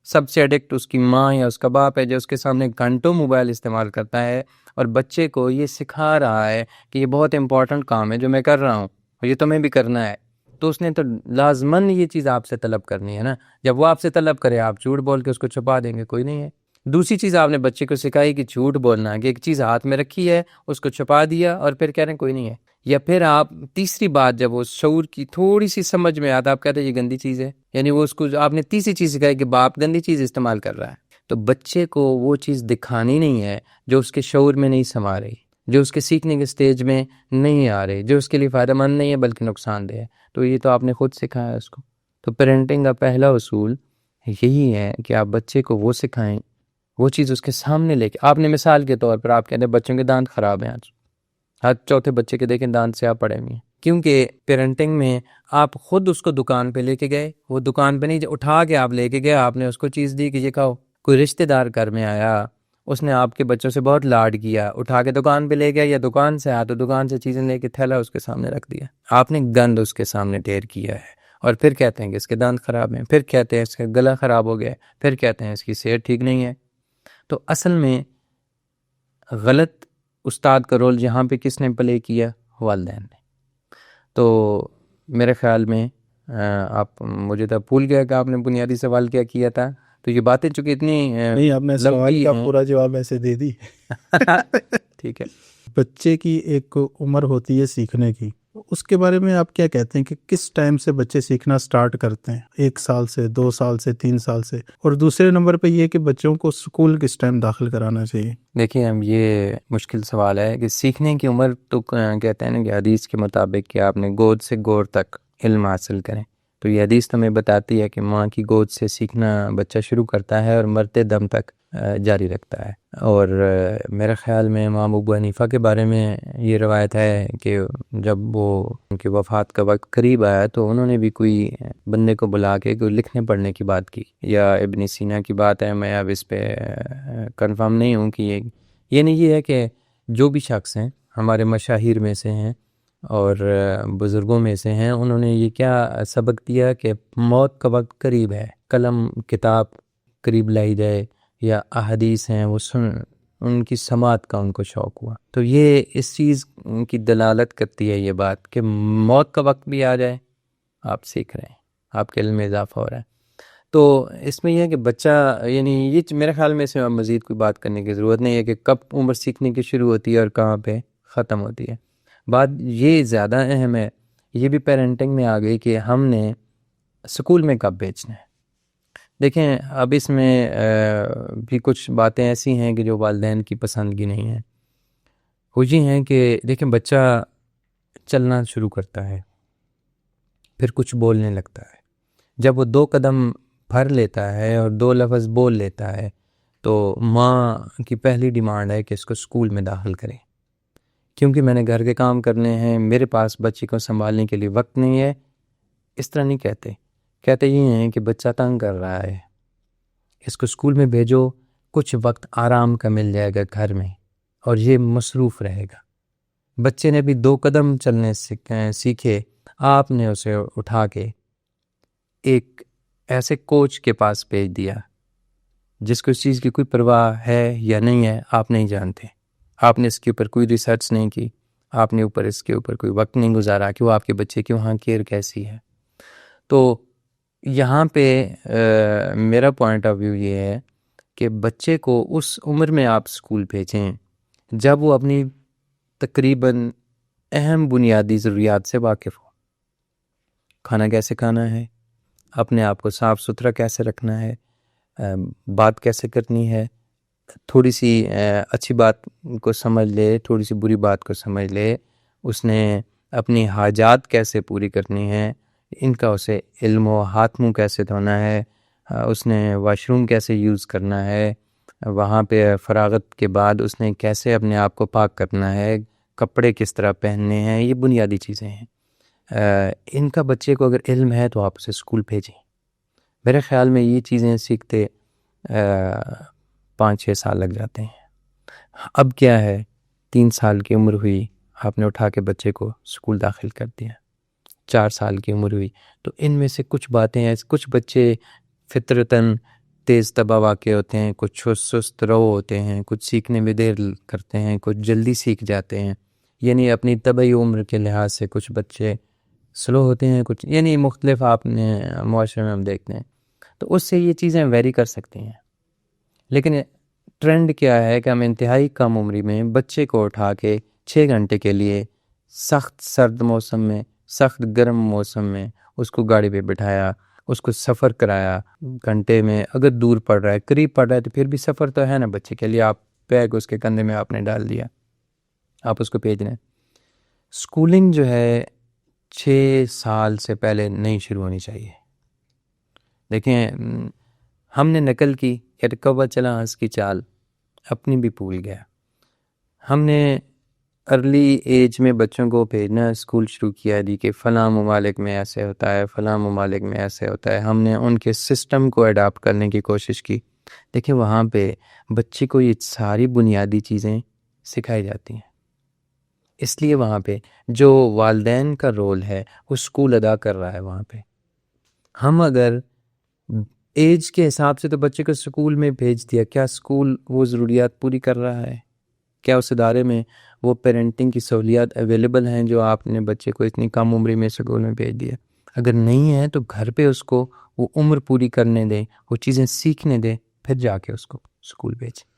سب سے ایڈکٹ اس کی ماں یا اس کا باپ ہے جو اس کے سامنے گھنٹوں موبائل استعمال کرتا ہے اور بچے کو یہ سکھا رہا ہے کہ یہ بہت امپورٹنٹ کام ہے جو میں کر رہا ہوں اور یہ تمہیں بھی کرنا ہے. تو اس نے تو لازماً یہ چیز آپ سے طلب کرنی ہے نا. جب وہ آپ سے طلب کرے آپ جھوٹ بول کے اس کو چھپا دیں گے، کوئی نہیں ہے. دوسری چیز آپ نے بچے کو سکھائی کہ جھوٹ بولنا، کہ ایک چیز ہاتھ میں رکھی ہے اس کو چھپا دیا اور پھر کہہ رہے ہیں کوئی نہیں ہے. یا پھر آپ تیسری بات جب وہ شعور کی تھوڑی سی سمجھ میں آتا آپ کہتے ہیں یہ گندی چیز ہے، یعنی وہ اس کو آپ نے تیسری چیز سکھائی کہ باپ گندی چیز استعمال کر رہا ہے. تو بچے کو وہ چیز دکھانی نہیں ہے جو اس کے شعور میں نہیں سما رہی، جو اس کے سیکھنے کے سٹیج میں نہیں آ رہی، جو اس کے لیے فائدہ مند نہیں ہے بلکہ نقصان دہ ہے. تو یہ تو آپ نے خود سکھایا اس کو. تو پیرنٹنگ کا پہلا اصول یہی ہے کہ آپ بچے کو وہ سکھائیں، وہ چیز اس کے سامنے لے کے. آپ نے مثال کے طور پر آپ کہتے ہیں بچوں کے دانت خراب ہیں، آج ہر چوتھے بچے کے دیکھیں دانت سیاہ پڑے ہوئے ہیں. کیونکہ پیرنٹنگ میں آپ خود اس کو دکان پہ لے کے گئے، وہ دکان پہ نہیں اٹھا کے آپ لے کے گئے، آپ نے اس کو چیز دی کہ یہ کھاؤ. کوئی رشتہ دار گھر میں آیا، اس نے آپ کے بچوں سے بہت لاڈ کیا، اٹھا کے دکان پہ لے گیا یا دکان سے آیا تو دکان سے چیزیں لے کے تھیلا اس کے سامنے رکھ دیا، آپ نے گند اس کے سامنے ڈھیر کیا ہے. اور پھر کہتے ہیں کہ اس کے دانت خراب ہیں، پھر کہتے ہیں اس کا گلا خراب ہو گیا، پھر کہتے ہیں اس کی صحت ٹھیک نہیں ہے. تو اصل میں غلط استاد کا رول یہاں پہ کس نے پلے کیا؟ والدین نے. تو میرے خیال میں آپ مجھے تو بھول گیا کہ آپ نے بنیادی سوال کیا کیا تھا. تو یہ باتیں چونکہ اتنی نہیں، آپ نے سوال کا پورا جواب ایسے دے دی. ٹھیک ہے. بچے کی ایک عمر ہوتی ہے سیکھنے کی، اس کے بارے میں آپ کیا کہتے ہیں کہ کس ٹائم سے بچے سیکھنا سٹارٹ کرتے ہیں؟ 1 سال سے، 2 سال سے، 3 سال سے؟ اور دوسرے نمبر پہ یہ کہ بچوں کو سکول کس ٹائم داخل کرانا چاہیے؟ دیکھیں ہم یہ مشکل سوال ہے کہ سیکھنے کی عمر تو کہتے ہیں نا کہ حدیث کے مطابق کہ آپ نے گود سے گور تک علم حاصل کریں. تو یہ حدیث تو ہمیں بتاتی ہے کہ ماں کی گود سے سیکھنا بچہ شروع کرتا ہے اور مرتے دم تک جاری رکھتا ہے. اور میرے خیال میں امام ابو حنیفہ کے بارے میں یہ روایت ہے کہ جب وہ ان کی وفات کا وقت قریب آیا تو انہوں نے بھی کوئی بندے کو بلا کے کوئی لکھنے پڑھنے کی بات کی، یا ابن سینا کی بات ہے، میں اب اس پہ کنفرم نہیں ہوں کہ یہ نہیں. یہ ہے کہ جو بھی شخص ہیں ہمارے مشاہیر میں سے ہیں اور بزرگوں میں سے ہیں، انہوں نے یہ کیا سبق دیا کہ موت کا وقت قریب ہے، قلم کتاب قریب لائی جائے، یا احادیث ہیں وہ ان کی سماعت کا ان کو شوق ہوا. تو یہ اس چیز کی دلالت کرتی ہے یہ بات کہ موت کا وقت بھی آ جائے آپ سیکھ رہے ہیں، آپ کے علم میں اضافہ ہو رہا ہے. تو اس میں یہ ہے کہ بچہ، یعنی یہ میرے خیال میں اس میں مزید کوئی بات کرنے کی ضرورت نہیں ہے کہ کب عمر سیکھنے کی شروع ہوتی ہے اور کہاں پہ ختم ہوتی ہے. بات یہ زیادہ اہم ہے، یہ بھی پیرنٹنگ میں آ گئی کہ ہم نے سکول میں کب بھیجنا ہے. دیکھیں اب اس میں بھی کچھ باتیں ایسی ہیں کہ جو والدین کی پسند کی نہیں ہیں. وہ یہ ہیں کہ دیکھیں بچہ چلنا شروع کرتا ہے، پھر کچھ بولنے لگتا ہے. جب وہ 2 قدم بھر لیتا ہے اور 2 لفظ بول لیتا ہے تو ماں کی پہلی ڈیمانڈ ہے کہ اس کو اسکول میں داخل کریں، کیونکہ میں نے گھر کے کام کرنے ہیں، میرے پاس بچے کو سنبھالنے کے لیے وقت نہیں ہے. اس طرح نہیں کہتے یہ ہیں کہ بچہ تنگ کر رہا ہے، اس کو اسکول میں بھیجو، کچھ وقت آرام کا مل جائے گا گھر میں اور یہ مصروف رہے گا. بچے نے بھی 2 قدم چلنے سیکھے، آپ نے اسے اٹھا کے ایک ایسے کوچ کے پاس بھیج دیا جس کو اس چیز کی کوئی پرواہ ہے یا نہیں ہے آپ نہیں جانتے. آپ نے اس کے اوپر کوئی ریسرچ نہیں کی، آپ نے اس کے اوپر کوئی وقت نہیں گزارا کہ وہ آپ کے بچے کی وہاں کیئر کیسی ہے. تو یہاں پہ میرا پوائنٹ آف ویو یہ ہے کہ بچے کو اس عمر میں آپ اسکول بھیجیں جب وہ اپنی تقریباً اہم بنیادی ضروریات سے واقف ہو. کھانا کیسے کھانا ہے، اپنے آپ کو صاف ستھرا کیسے رکھنا ہے، بات کیسے کرنی ہے، تھوڑی سی اچھی بات کو سمجھ لے، تھوڑی سی بری بات کو سمجھ لے، اس نے اپنی حاجات کیسے پوری کرنی ہے، ان کا اسے علم و ہاتھ منہ کیسے دھونا ہے، اس نے واش روم کیسے یوز کرنا ہے، وہاں پہ فراغت کے بعد اس نے کیسے اپنے آپ کو پاک کرنا ہے، کپڑے کس طرح پہننے ہیں. یہ بنیادی چیزیں ہیں. ان کا بچے کو اگر علم ہے تو آپ اسے اسکول بھیجیں. میرے خیال میں یہ چیزیں سیکھتے 5-6 سال لگ جاتے ہیں. اب کیا ہے، 3 سال کی عمر ہوئی، آپ نے اٹھا کے بچے کو اسکول داخل کر دیا، 4 سال کی عمر ہوئی، تو ان میں سے کچھ باتیں ہیں، کچھ بچے فطرتاً تیز طبع واقع ہوتے ہیں، کچھ سست رو ہوتے ہیں، کچھ سیکھنے میں دیر کرتے ہیں، کچھ جلدی سیکھ جاتے ہیں، یعنی اپنی طبعی عمر کے لحاظ سے کچھ بچے سلو ہوتے ہیں، کچھ یعنی مختلف آپ نے معاشرے میں ہم دیکھتے ہیں، تو اس سے یہ چیزیں ویری کر سکتی ہیں۔ لیکن ٹرینڈ کیا ہے کہ ہم انتہائی کم عمری میں بچے کو اٹھا کے 6 گھنٹے کے لیے سخت سرد موسم میں، سخت گرم موسم میں اس کو گاڑی پہ بٹھایا، اس کو سفر کرایا، گھنٹے میں اگر دور پڑ رہا ہے، قریب پڑ رہا ہے تو پھر بھی سفر تو ہے نا بچے کے لیے، آپ بیگ اس کے کندھے میں آپ نے ڈال دیا، آپ اس کو بھیج رہے ہیں۔ سکولنگ جو ہے 6 سال سے پہلے نہیں شروع ہونی چاہیے۔ دیکھیں ہم نے نقل کی کہ کوا چلا ہنس کی چال، اپنی بھی بھول گیا۔ ہم نے ارلی ایج میں بچوں کو بھیجنا اسکول شروع کیا دی کہ فلاں ممالک میں ایسے ہوتا ہے، فلاں ممالک میں ایسے ہوتا ہے، ہم نے ان کے سسٹم کو اڈاپٹ کرنے کی کوشش کی۔ دیکھیں وہاں پہ بچے کو یہ ساری بنیادی چیزیں سکھائی جاتی ہیں، اس لیے وہاں پہ جو والدین کا رول ہے وہ اسکول ادا کر رہا ہے وہاں پہ۔ ہم اگر ایج کے حساب سے تو بچے کو اسکول میں بھیج دیا، کیا اسکول وہ ضروریات پوری کر رہا ہے؟ کیا اس ادارے میں وہ پیرنٹنگ کی سہولیات اویلیبل ہیں جو آپ نے بچے کو اتنی کم عمری میں اسکول میں بھیج دیا؟ اگر نہیں ہے تو گھر پہ اس کو وہ عمر پوری کرنے دیں، وہ چیزیں سیکھنے دیں، پھر جا کے اس کو اسکول بھیجیں۔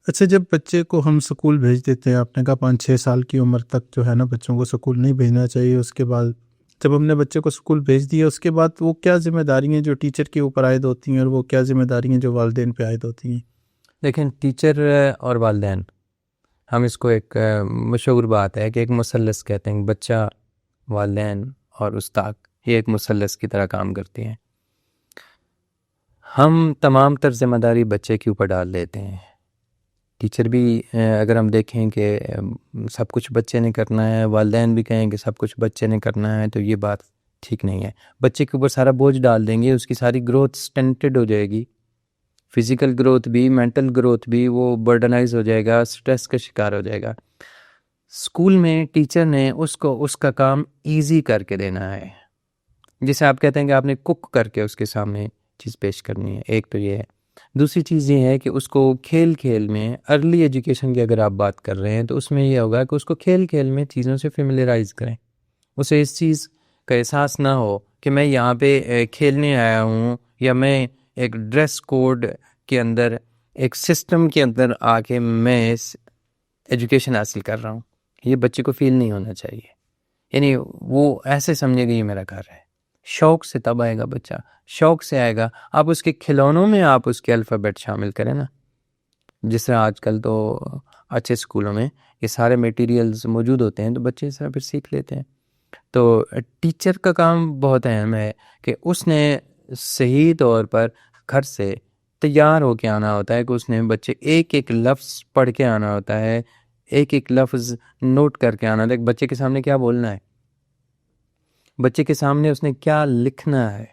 اچھا، جب بچے کو ہم سکول بھیج دیتے ہیں، آپ نے کہا 5-6 سال کی عمر تک جو ہے نا بچوں کو سکول نہیں بھیجنا چاہیے، اس کے بعد جب ہم نے بچے کو سکول بھیج دیا اس کے بعد وہ کیا ذمہ داریاں جو ٹیچر کے اوپر عائد ہوتی ہیں اور وہ کیا ذمہ داریاں جو والدین پہ عائد ہوتی ہیں؟ لیکن ٹیچر اور والدین، ہم اس کو ایک مشہور بات ہے کہ ایک مثلث کہتے ہیں، بچہ، والدین اور استاد، یہ ایک مثلث کی طرح کام کرتی ہیں۔ ہم تمام تر ذمہ داری بچے کے اوپر ڈال دیتے ہیں۔ ٹیچر بھی اگر ہم دیکھیں کہ سب کچھ بچے نے کرنا ہے، والدین بھی کہیں کہ سب کچھ بچے نے کرنا ہے، تو یہ بات ٹھیک نہیں ہے۔ بچے کے اوپر سارا بوجھ ڈال دیں گے، اس کی ساری گروتھ سٹنٹڈ ہو جائے گی، فزیکل گروتھ بھی، مینٹل گروتھ بھی، وہ برڈنائز ہو جائے گا، سٹریس کا شکار ہو جائے گا۔ اسکول میں ٹیچر نے اس کو اس کا کام ایزی کر کے دینا ہے، جسے آپ کہتے ہیں کہ آپ نے کک کر کے اس کے سامنے چیز پیش کرنی ہے۔ ایک تو یہ ہے، دوسری چیز یہ ہے کہ اس کو کھیل کھیل میں، ارلی ایجوکیشن کی اگر آپ بات کر رہے ہیں تو اس میں یہ ہوگا کہ اس کو کھیل کھیل میں چیزوں سے فیملیرائز کریں، اسے اس چیز کا احساس نہ ہو کہ میں یہاں پہ کھیلنے آیا ہوں، یا میں ایک ڈریس کوڈ کے اندر، ایک سسٹم کے اندر آ کے میں ایجوکیشن حاصل کر رہا ہوں۔ یہ بچے کو فیل نہیں ہونا چاہیے، یعنی وہ ایسے سمجھے گا یہ میرا گھر ہے۔ شوق سے تب آئے گا بچہ، شوق سے آئے گا۔ آپ اس کے کھلونوں میں آپ اس کے الفابیٹ شامل کریں نا، جس طرح آج کل تو اچھے اسکولوں میں یہ سارے میٹیریلز موجود ہوتے ہیں، تو بچے اس طرح پھر سیکھ لیتے ہیں۔ تو ٹیچر کا کام بہت اہم ہے کہ اس نے صحیح طور پر گھر سے تیار ہو کے آنا ہوتا ہے، کہ اس نے بچے ایک ایک لفظ پڑھ کے آنا ہوتا ہے، ایک ایک لفظ نوٹ کر کے آنا ہوتا ہے، بچے کے سامنے کیا بولنا ہے، بچے کے سامنے اس نے کیا لکھنا ہے،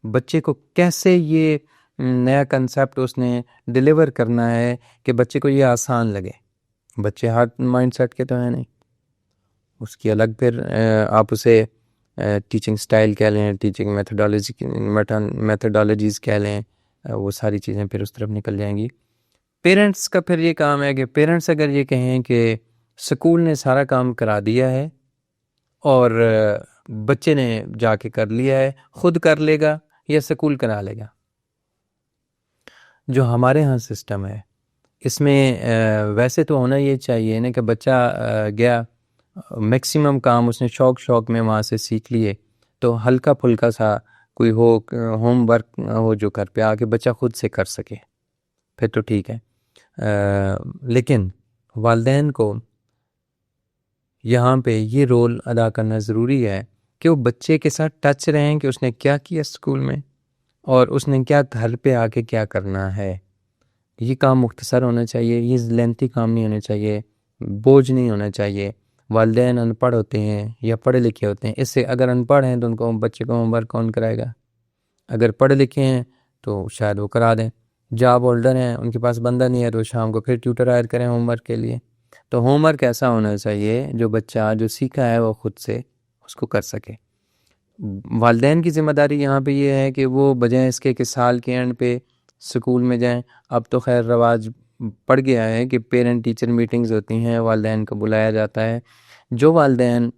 بچے کو کیسے یہ نیا کنسیپٹ اس نے ڈیلیور کرنا ہے کہ بچے کو یہ آسان لگے۔ بچے ہارڈ مائنڈ سیٹ کے تو ہے نہیں، اس کی الگ پھر آپ اسے ٹیچنگ سٹائل کہہ لیں، ٹیچنگ میتھڈالوجیز کہہ لیں، وہ ساری چیزیں پھر اس طرف نکل جائیں گی۔ پیرنٹس کا پھر یہ کام ہے کہ پیرنٹس اگر یہ کہیں کہ سکول نے سارا کام کرا دیا ہے اور بچے نے جا کے کر لیا ہے، خود کر لے گا یا سکول کرا لے گا۔ جو ہمارے ہاں سسٹم ہے اس میں ویسے تو ہونا یہ چاہیے نا کہ بچہ گیا، میکسیمم کام اس نے شوق میں وہاں سے سیکھ لیے، تو ہلکا پھلکا سا کوئی ہو ہوم ورک ہو جو گھر پہ آ کے بچہ خود سے کر سکے، پھر تو ٹھیک ہے۔ لیکن والدین کو یہاں پہ یہ رول ادا کرنا ضروری ہے کہ وہ بچے کے ساتھ ٹچ رہیں کہ اس نے کیا کیا اسکول میں اور اس نے کیا گھر پہ آ کے کیا کرنا ہے۔ یہ کام مختصر ہونا چاہیے، یہ لینتھی کام نہیں ہونا چاہیے، بوجھ نہیں ہونا چاہیے۔ والدین ان پڑھ ہوتے ہیں یا پڑھے لکھے ہوتے ہیں، اس سے اگر ان پڑھ ہیں تو ان کو بچے کو ہوم ورک کون کرائے گا؟ اگر پڑھے لکھے ہیں تو شاید وہ کرا دیں، جاب ہولڈر ہیں، ان کے پاس بندہ نہیں ہے، تو شام کو پھر ٹیوٹر ہائر کریں ہوم ورک کے لیے. تو ہوم ورک ایسا ہونا چاہیے جو بچہ جو سیکھا ہے وہ خود سے اس کو کر سکے. والدین کی ذمہ داری یہاں پہ یہ ہے کہ وہ بجائے اس کے کہ سال کے اینڈ پہ سکول میں جائیں. اب تو خیر رواج پڑ گیا ہے کہ پیرنٹ ٹیچر میٹنگز ہوتی ہیں، والدین کو بلایا جاتا ہے. جو والدین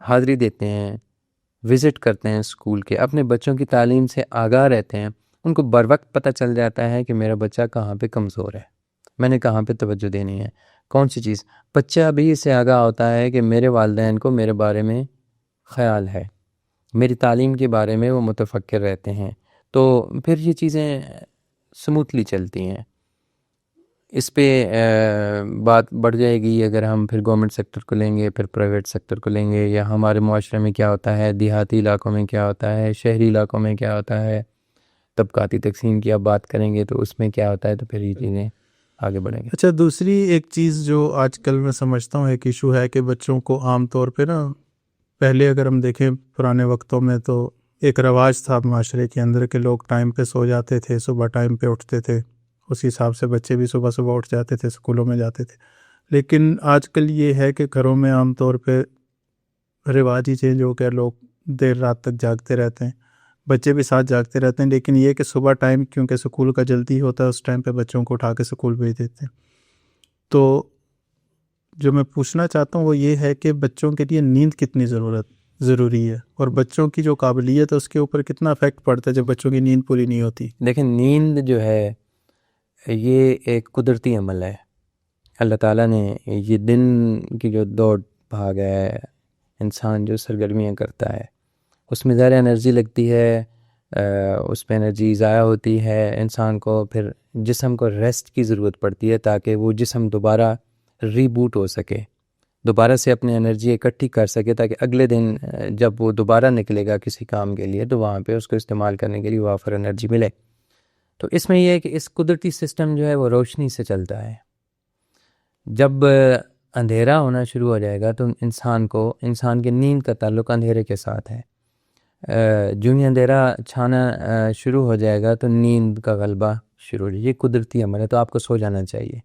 حاضری دیتے ہیں، وزٹ کرتے ہیں اسکول کے، اپنے بچوں کی تعلیم سے آگاہ رہتے ہیں، ان کو بر وقت پتہ چل جاتا ہے کہ میرا بچہ کہاں پہ کمزور ہے، میں نے کہاں پہ توجہ دینی ہے، کون سی چیز. بچہ بھی اس سے آگاہ ہوتا ہے کہ میرے والدین کو میرے بارے میں خیال ہے، میری تعلیم کے بارے میں وہ متفکر رہتے ہیں. تو پھر یہ چیزیں سموتھلی چلتی ہیں. اس پہ بات بڑھ جائے گی اگر ہم پھر گورنمنٹ سیکٹر کو لیں گے، پھر پرائیویٹ سیکٹر کو لیں گے، یا ہمارے معاشرے میں کیا ہوتا ہے، دیہاتی علاقوں میں کیا ہوتا ہے، شہری علاقوں میں کیا ہوتا ہے، طبقاتی تقسیم کی اب بات کریں گے تو اس میں کیا ہوتا ہے. تو پھر یہ چیزیں آگے بڑھیں گے. اچھا، دوسری ایک چیز جو آج کل میں سمجھتا ہوں ایک ایشو ہے کہ بچوں کو عام طور پہ نا، پہلے اگر ہم دیکھیں پرانے وقتوں میں تو ایک رواج تھا معاشرے کے اندر کہ لوگ ٹائم پہ سو جاتے تھے، صبح ٹائم پہ اٹھتے تھے، اسی حساب سے بچے بھی صبح صبح اٹھ جاتے تھے، اسکولوں میں جاتے تھے. لیکن آج کل یہ ہے کہ گھروں میں عام طور پہ رواج ہی چینج ہو گیا، لوگ دیر رات تک جاگتے رہتے ہیں، بچے بھی ساتھ جاگتے رہتے ہیں. لیکن یہ کہ صبح ٹائم کیونکہ اسکول کا جلدی ہوتا ہے، اس ٹائم پہ بچوں کو اٹھا کے اسکول بھیج دیتے ہیں. تو جو میں پوچھنا چاہتا ہوں وہ یہ ہے کہ بچوں کے لیے نیند کتنی ضروری ہے، اور بچوں کی جو قابلیت ہے اس کے اوپر کتنا افیکٹ پڑتا ہے جب بچوں کی نیند پوری نہیں ہوتی. دیکھیں، نیند جو ہے یہ ایک قدرتی عمل ہے. اللہ تعالیٰ نے یہ دن کی جو دوڑ بھاگ ہے، انسان جو سرگرمیاں کرتا ہے اس میں زیادہ انرجی لگتی ہے، اس پہ انرجی ضائع ہوتی ہے. انسان کو پھر جسم کو ریسٹ کی ضرورت پڑتی ہے تاکہ وہ جسم دوبارہ ری بوٹ ہو سکے، دوبارہ سے اپنی انرجی اکٹھی کر سکے، تاکہ اگلے دن جب وہ دوبارہ نکلے گا کسی کام کے لیے تو وہاں پہ اس کو استعمال کرنے کے لیے وافر انرجی ملے. تو اس میں یہ ہے کہ اس قدرتی سسٹم جو ہے وہ روشنی سے چلتا ہے. جب اندھیرا ہونا شروع ہو جائے گا تو انسان کی نیند کا تعلق اندھیرے کے ساتھ ہے. جو ہی اندھیرا چھانا شروع ہو جائے گا تو نیند کا غلبہ شروع ہو جائے گا. یہ قدرتی عمل ہے، تو آپ کو سو جانا چاہیے.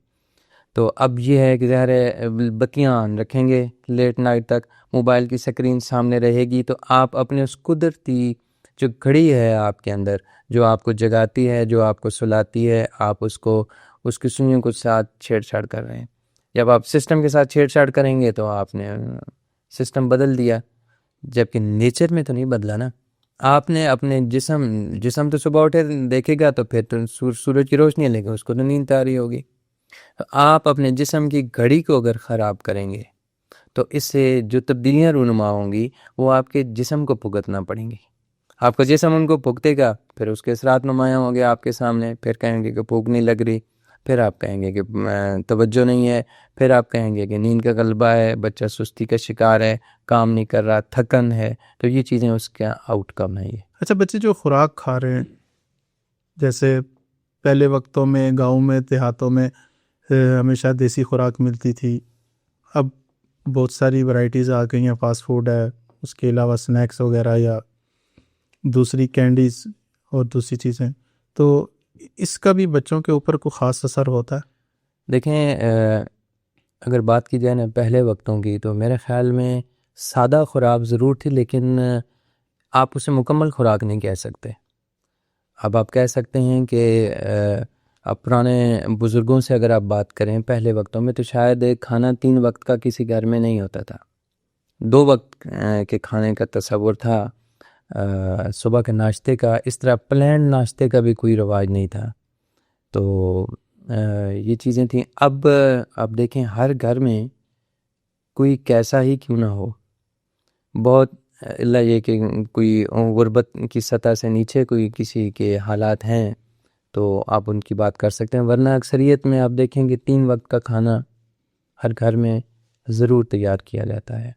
تو اب یہ ہے کہ ظاہر ہے بتیاں آن رکھیں گے لیٹ نائٹ تک، موبائل کی سکرین سامنے رہے گی، تو آپ اپنے اس قدرتی جو گھڑی ہے آپ کے اندر، جو آپ کو جگاتی ہے، جو آپ کو سلاتی ہے، آپ اس کی سوئیوں کے ساتھ چھیڑ چھاڑ کر رہے ہیں. جب آپ سسٹم کے ساتھ چھیڑ چھاڑ کریں گے تو آپ نے سسٹم بدل دیا، جبکہ نیچر میں تو نہیں بدلا نا. آپ نے اپنے جسم تو صبح اٹھے دیکھے گا تو پھر تو سورج کی روشنی لے گا، اس کو تو نیند آ رہی ہوگی. آپ اپنے جسم کی گھڑی کو اگر خراب کریں گے تو اس سے جو تبدیلیاں رونما ہوں گی وہ آپ کے جسم کو بھگتنا پڑیں گی. آپ کا جسم ان کو بھگتے گا، پھر اس کے اثرات نمایاں ہوں گے آپ کے سامنے. پھر کہیں گے کہ بھوک نہیں لگ رہی، پھر آپ کہیں گے کہ توجہ نہیں ہے، پھر آپ کہیں گے کہ نیند کا غلبہ ہے، بچہ سستی کا شکار ہے، کام نہیں کر رہا، تھکن ہے. تو یہ چیزیں اس کا آؤٹ کم ہے. یہ اچھا، بچے جو خوراک کھا رہے ہیں، جیسے پہلے وقتوں میں گاؤں میں دیہاتوں میں ہمیشہ دیسی خوراک ملتی تھی، اب بہت ساری ورائٹیز آ گئی ہیں، فاسٹ فوڈ ہے، اس کے علاوہ سنیکس وغیرہ یا دوسری کینڈیز اور دوسری چیزیں. تو اس کا بھی بچوں کے اوپر کوئی خاص اثر ہوتا ہے؟ دیکھیں، اگر بات کی جائے نا پہلے وقتوں کی، تو میرے خیال میں سادہ خوراک ضرور تھی، لیکن آپ اسے مکمل خوراک نہیں کہہ سکتے. اب آپ کہہ سکتے ہیں کہ اب پرانے بزرگوں سے اگر آپ بات کریں پہلے وقتوں میں، تو شاید کھانا 3 وقت کا کسی گھر میں نہیں ہوتا تھا، 2 وقت کے کھانے کا تصور تھا. صبح کے ناشتے کا اس طرح پلان ناشتے کا بھی کوئی رواج نہیں تھا. تو یہ چیزیں تھیں. اب دیکھیں ہر گھر میں کوئی کیسا ہی کیوں نہ ہو، بہت اللہ یہ کہ کوئی غربت کی سطح سے نیچے کوئی کسی کے حالات ہیں تو آپ ان کی بات کر سکتے ہیں، ورنہ اکثریت میں آپ دیکھیں کہ 3 وقت کا کھانا ہر گھر میں ضرور تیار کیا جاتا ہے.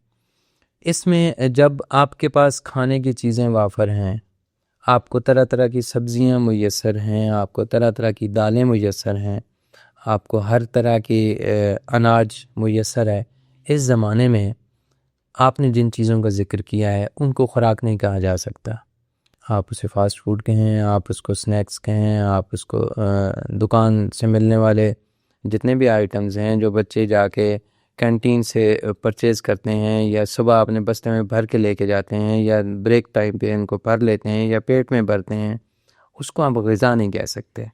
اس میں جب آپ کے پاس کھانے کی چیزیں وافر ہیں، آپ کو طرح طرح کی سبزیاں میسر ہیں، آپ کو طرح طرح کی دالیں میسر ہیں، آپ کو ہر طرح کی اناج میسر ہے، اس زمانے میں آپ نے جن چیزوں کا ذکر کیا ہے ان کو خوراک نہیں کہا جا سکتا. آپ اسے فاسٹ فوڈ کہیں، آپ اس کو سنیکس کہیں، آپ اس کو دکان سے ملنے والے جتنے بھی آئٹمز ہیں جو بچے جا کے کینٹین سے پرچیز کرتے ہیں، یا صبح اپنے بستے میں بھر کے لے کے جاتے ہیں، یا بریک ٹائم پہ ان کو بھر لیتے ہیں یا پیٹ میں بھرتے ہیں، اس کو آپ غذا نہیں کہہ سکتے۔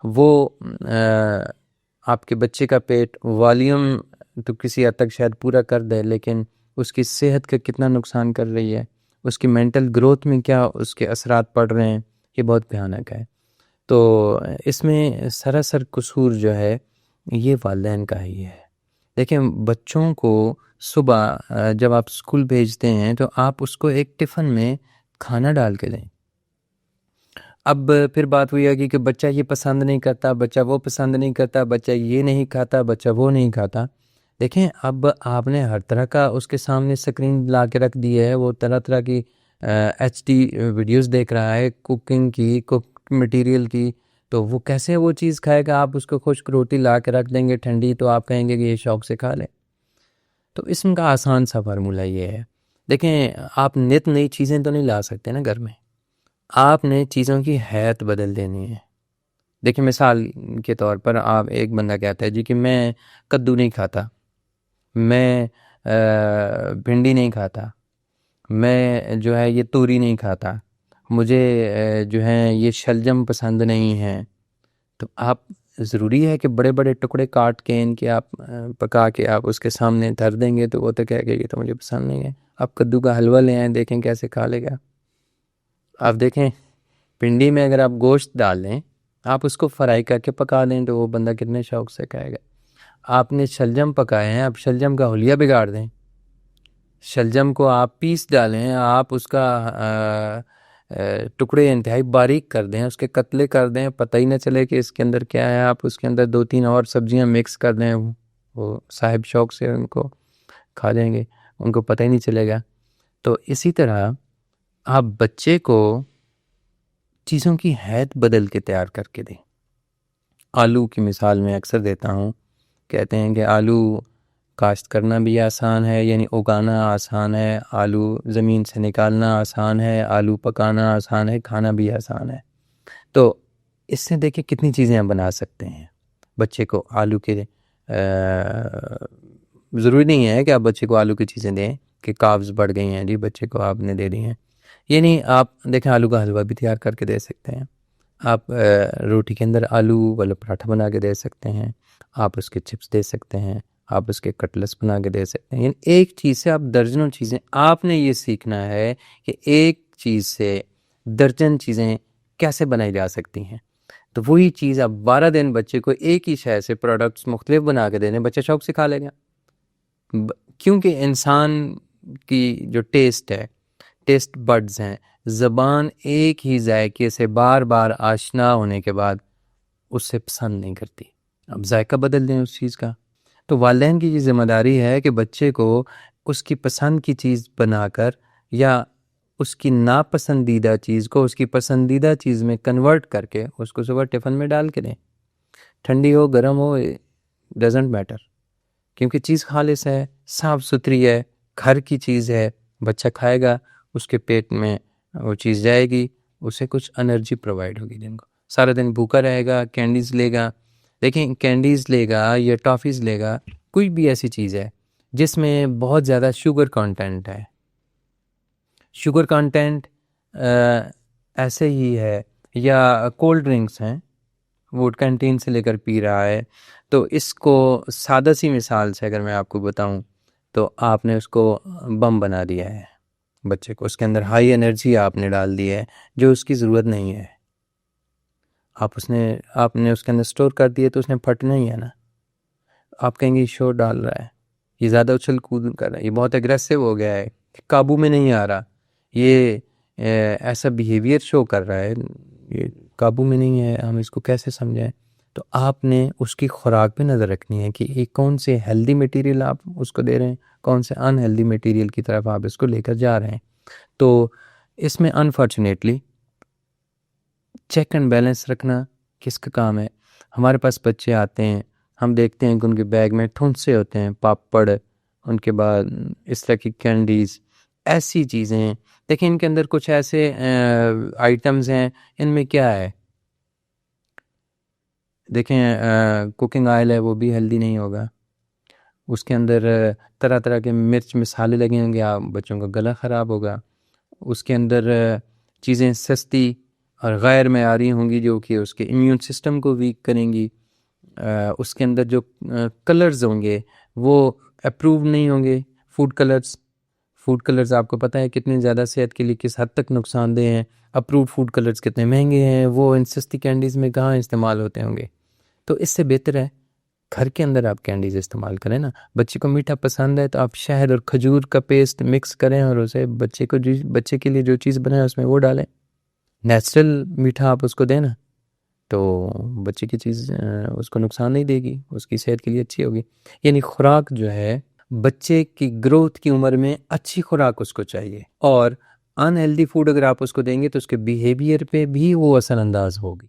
وہ آپ کے بچے کا پیٹ والیوم تو کسی حد تک شاید پورا کر دے، لیکن اس کی صحت کا کتنا نقصان کر رہی ہے، اس کی مینٹل گروتھ میں کیا اس کے اثرات پڑ رہے ہیں، یہ بہت بھیانک ہے۔ تو اس میں سراسر قصور جو ہے یہ والدین کا ہی ہے۔ دیکھیں، بچوں کو صبح جب آپ اسکول بھیجتے ہیں تو آپ اس کو ایک ٹفن میں کھانا ڈال کے دیں۔ اب پھر بات ہوئی ہے کہ بچہ یہ پسند نہیں کرتا، بچہ وہ پسند نہیں کرتا، بچہ یہ نہیں کھاتا، بچہ وہ نہیں کھاتا۔ دیکھیں، اب آپ نے ہر طرح کا اس کے سامنے سکرین لا کے رکھ دی ہے، وہ طرح طرح کی ایچ ڈی ویڈیوز دیکھ رہا ہے، کوکنگ کی، کوک مٹیریل کی، تو وہ کیسے وہ چیز کھائے گا؟ آپ اس کو خشک روٹی لا کے رکھ دیں گے ٹھنڈی، تو آپ کہیں گے کہ یہ شوق سے کھا لے۔ تو اسم کا آسان سا فارمولہ یہ ہے۔ دیکھیں، آپ نت نئی چیزیں تو نہیں لا سکتے نا گھر میں، آپ نے چیزوں کی حیت بدل دینی ہے۔ دیکھیں، مثال کے طور پر آپ ایک بندہ کہتا ہے جی کہ میں کدو نہیں کھاتا، میں بھنڈی نہیں کھاتا، میں جو ہے یہ توری نہیں کھاتا، مجھے جو ہے یہ شلجم پسند نہیں ہے۔ تو آپ ضروری ہے کہ بڑے بڑے ٹکڑے کاٹ کے ان کے آپ پکا کے آپ اس کے سامنے دھر دیں گے تو وہ تو کہے گا یہ تو مجھے پسند نہیں ہے۔ آپ کدو کا حلوہ لے آئیں، دیکھیں کیسے کھا لے گا۔ آپ دیکھیں، پنڈی میں اگر آپ گوشت ڈال دیں، آپ اس کو فرائی کر کے پکا دیں تو وہ بندہ کتنے شوق سے کھائے گا۔ آپ نے شلجم پکائے ہیں، آپ شلجم کا حلیہ بگاڑ دیں، شلجم کو آپ پیس ڈالیں، آپ اس کا ٹکڑے انتہائی باریک کر دیں، اس کے قتلے کر دیں، پتہ ہی نہ چلے کہ اس کے اندر کیا ہے۔ آپ اس کے اندر 2-3 اور سبزیاں مکس کر دیں، وہ صاحب شوق سے ان کو کھا لیں گے، ان کو پتہ ہی نہیں چلے گا۔ تو اسی طرح آپ بچے کو چیزوں کی حیت بدل کے تیار کر کے دیں۔ آلو کی مثال میں اکثر دیتا ہوں، کہتے ہیں کہ آلو کاشت کرنا بھی آسان ہے، یعنی اگانا آسان ہے، آلو زمین سے نکالنا آسان ہے، آلو پکانا آسان ہے، کھانا بھی آسان ہے۔ تو اس سے دیکھیں کتنی چیزیں ہم بنا سکتے ہیں۔ بچے کو آلو کے ضروری نہیں ہے کہ آپ بچے کو آلو کی چیزیں دیں کہ کاربز بڑھ گئی ہیں جی بچے کو آپ نے دے دی ہیں، یہ نہیں۔ آپ دیکھیں، آلو کا حلوہ بھی تیار کر کے دے سکتے ہیں، آپ روٹی کے اندر آلو والا پراٹھا بنا کے دے سکتے ہیں، آپ اس کے چپس دے سکتے ہیں، آپ اس کے کٹلس بنا کے دے سکتے ہیں۔ یعنی ایک چیز سے آپ درجنوں چیزیں، آپ نے یہ سیکھنا ہے کہ ایک چیز سے درجن چیزیں کیسے بنائی جا سکتی ہیں۔ تو وہی چیز آپ 12 دن بچے کو ایک ہی شے سے پروڈکٹس مختلف بنا کے دے دیں، بچہ شوق سے کھا لے گا۔ کیونکہ انسان کی جو ٹیسٹ ہے، ٹیسٹ بڈز ہیں، زبان ایک ہی ذائقے سے بار بار آشنا ہونے کے بعد اس سے پسند نہیں کرتی، اب ذائقہ بدل دیں اس چیز کا۔ تو والدین کی یہ ذمہ داری ہے کہ بچے کو اس کی پسند کی چیز بنا کر یا اس کی ناپسندیدہ چیز کو اس کی پسندیدہ چیز میں کنورٹ کر کے اس کو صبح ٹفن میں ڈال کے دیں، ٹھنڈی ہو گرم ہو ڈزنٹ میٹر، کیونکہ چیز خالص ہے، صاف ستھری ہے، گھر کی چیز ہے، بچہ کھائے گا، اس کے پیٹ میں وہ چیز جائے گی، اسے کچھ انرجی پرووائڈ ہوگی، دن کو سارا دن بھوکا رہے گا، کینڈیز لے گا۔ دیکھیں، کینڈیز لے گا یا ٹافیز لے گا، کوئی بھی ایسی چیز ہے جس میں بہت زیادہ شوگر کانٹینٹ ہے، شوگر کانٹینٹ ایسے ہی ہے، یا کولڈ ڈرنکس ہیں، وہ کینٹین سے لے کر پی رہا ہے، تو اس کو سادہ سی مثال سے اگر میں آپ کو بتاؤں تو آپ نے اس کو بم بنا دیا ہے بچے کو، اس کے اندر ہائی انرجی آپ نے ڈال دی ہے جو اس کی ضرورت نہیں ہے، آپ نے اس کے اندر سٹور کر دیے تو اس نے پھٹنا ہی ہے نا۔ آپ کہیں گے یہ شور ڈال رہا ہے، یہ زیادہ اچھل کود کر رہا ہے، یہ بہت اگریسو ہو گیا ہے، قابو میں نہیں آ رہا، یہ ایسا بیہیویئر شو کر رہا ہے، یہ قابو میں نہیں ہے، ہم اس کو کیسے سمجھائیں؟ تو آپ نے اس کی خوراک پہ نظر رکھنی ہے کہ ایک کون سے ہیلدی میٹیریل آپ اس کو دے رہے ہیں، کون سے ان ہیلدی میٹیریل کی طرف آپ اس کو لے کر جا رہے ہیں۔ تو اس میں انفارچونیٹلی چیک اینڈ بیلنس رکھنا کس کا کام ہے؟ ہمارے پاس بچے آتے ہیں، ہم دیکھتے ہیں کہ ان کے بیگ میں ٹھونسے ہوتے ہیں، پاپڑ، ان کے بعد اس طرح کی کینڈیز، ایسی چیزیں دیکھیں، ان کے اندر کچھ ایسے آئٹمز ہیں، ان میں کیا ہے، دیکھیں کوکنگ آئل ہے وہ بھی ہیلدی نہیں ہوگا، اس کے اندر طرح طرح کے مرچ مسالے لگے ہوں گے، آپ بچوں کا گلا خراب ہوگا، اس کے اندر چیزیں سستی اور غیر معیاری ہوں گی جو کہ اس کے امیون سسٹم کو ویک کریں گی، اس کے اندر جو کلرز ہوں گے وہ اپروو نہیں ہوں گے، فوڈ کلرز آپ کو پتہ ہے کتنے زیادہ صحت کے لیے کس حد تک نقصان دہ ہیں، اپرووڈ فوڈ کلرز کتنے مہنگے ہیں، وہ ان سستی کینڈیز میں کہاں استعمال ہوتے ہوں گے؟ تو اس سے بہتر ہے گھر کے اندر آپ کینڈیز استعمال کریں نا. بچے کو میٹھا پسند ہے تو آپ شہد اور کھجور کا پیسٹ مکس کریں اور اسے بچے کے لیے جو چیز بنائیں اس میں وہ ڈالیں، نیچرل میٹھا آپ اس کو دیں نا، تو بچے کی چیز اس کو نقصان نہیں دے گی، اس کی صحت کے لیے اچھی ہوگی. یعنی خوراک جو ہے بچے کی گروتھ کی عمر میں اچھی خوراک اس کو چاہیے، اور ان ہیلدی فوڈ اگر آپ اس کو دیں گے تو اس کے بیہیویئر پہ بھی وہ اثر انداز ہوگی.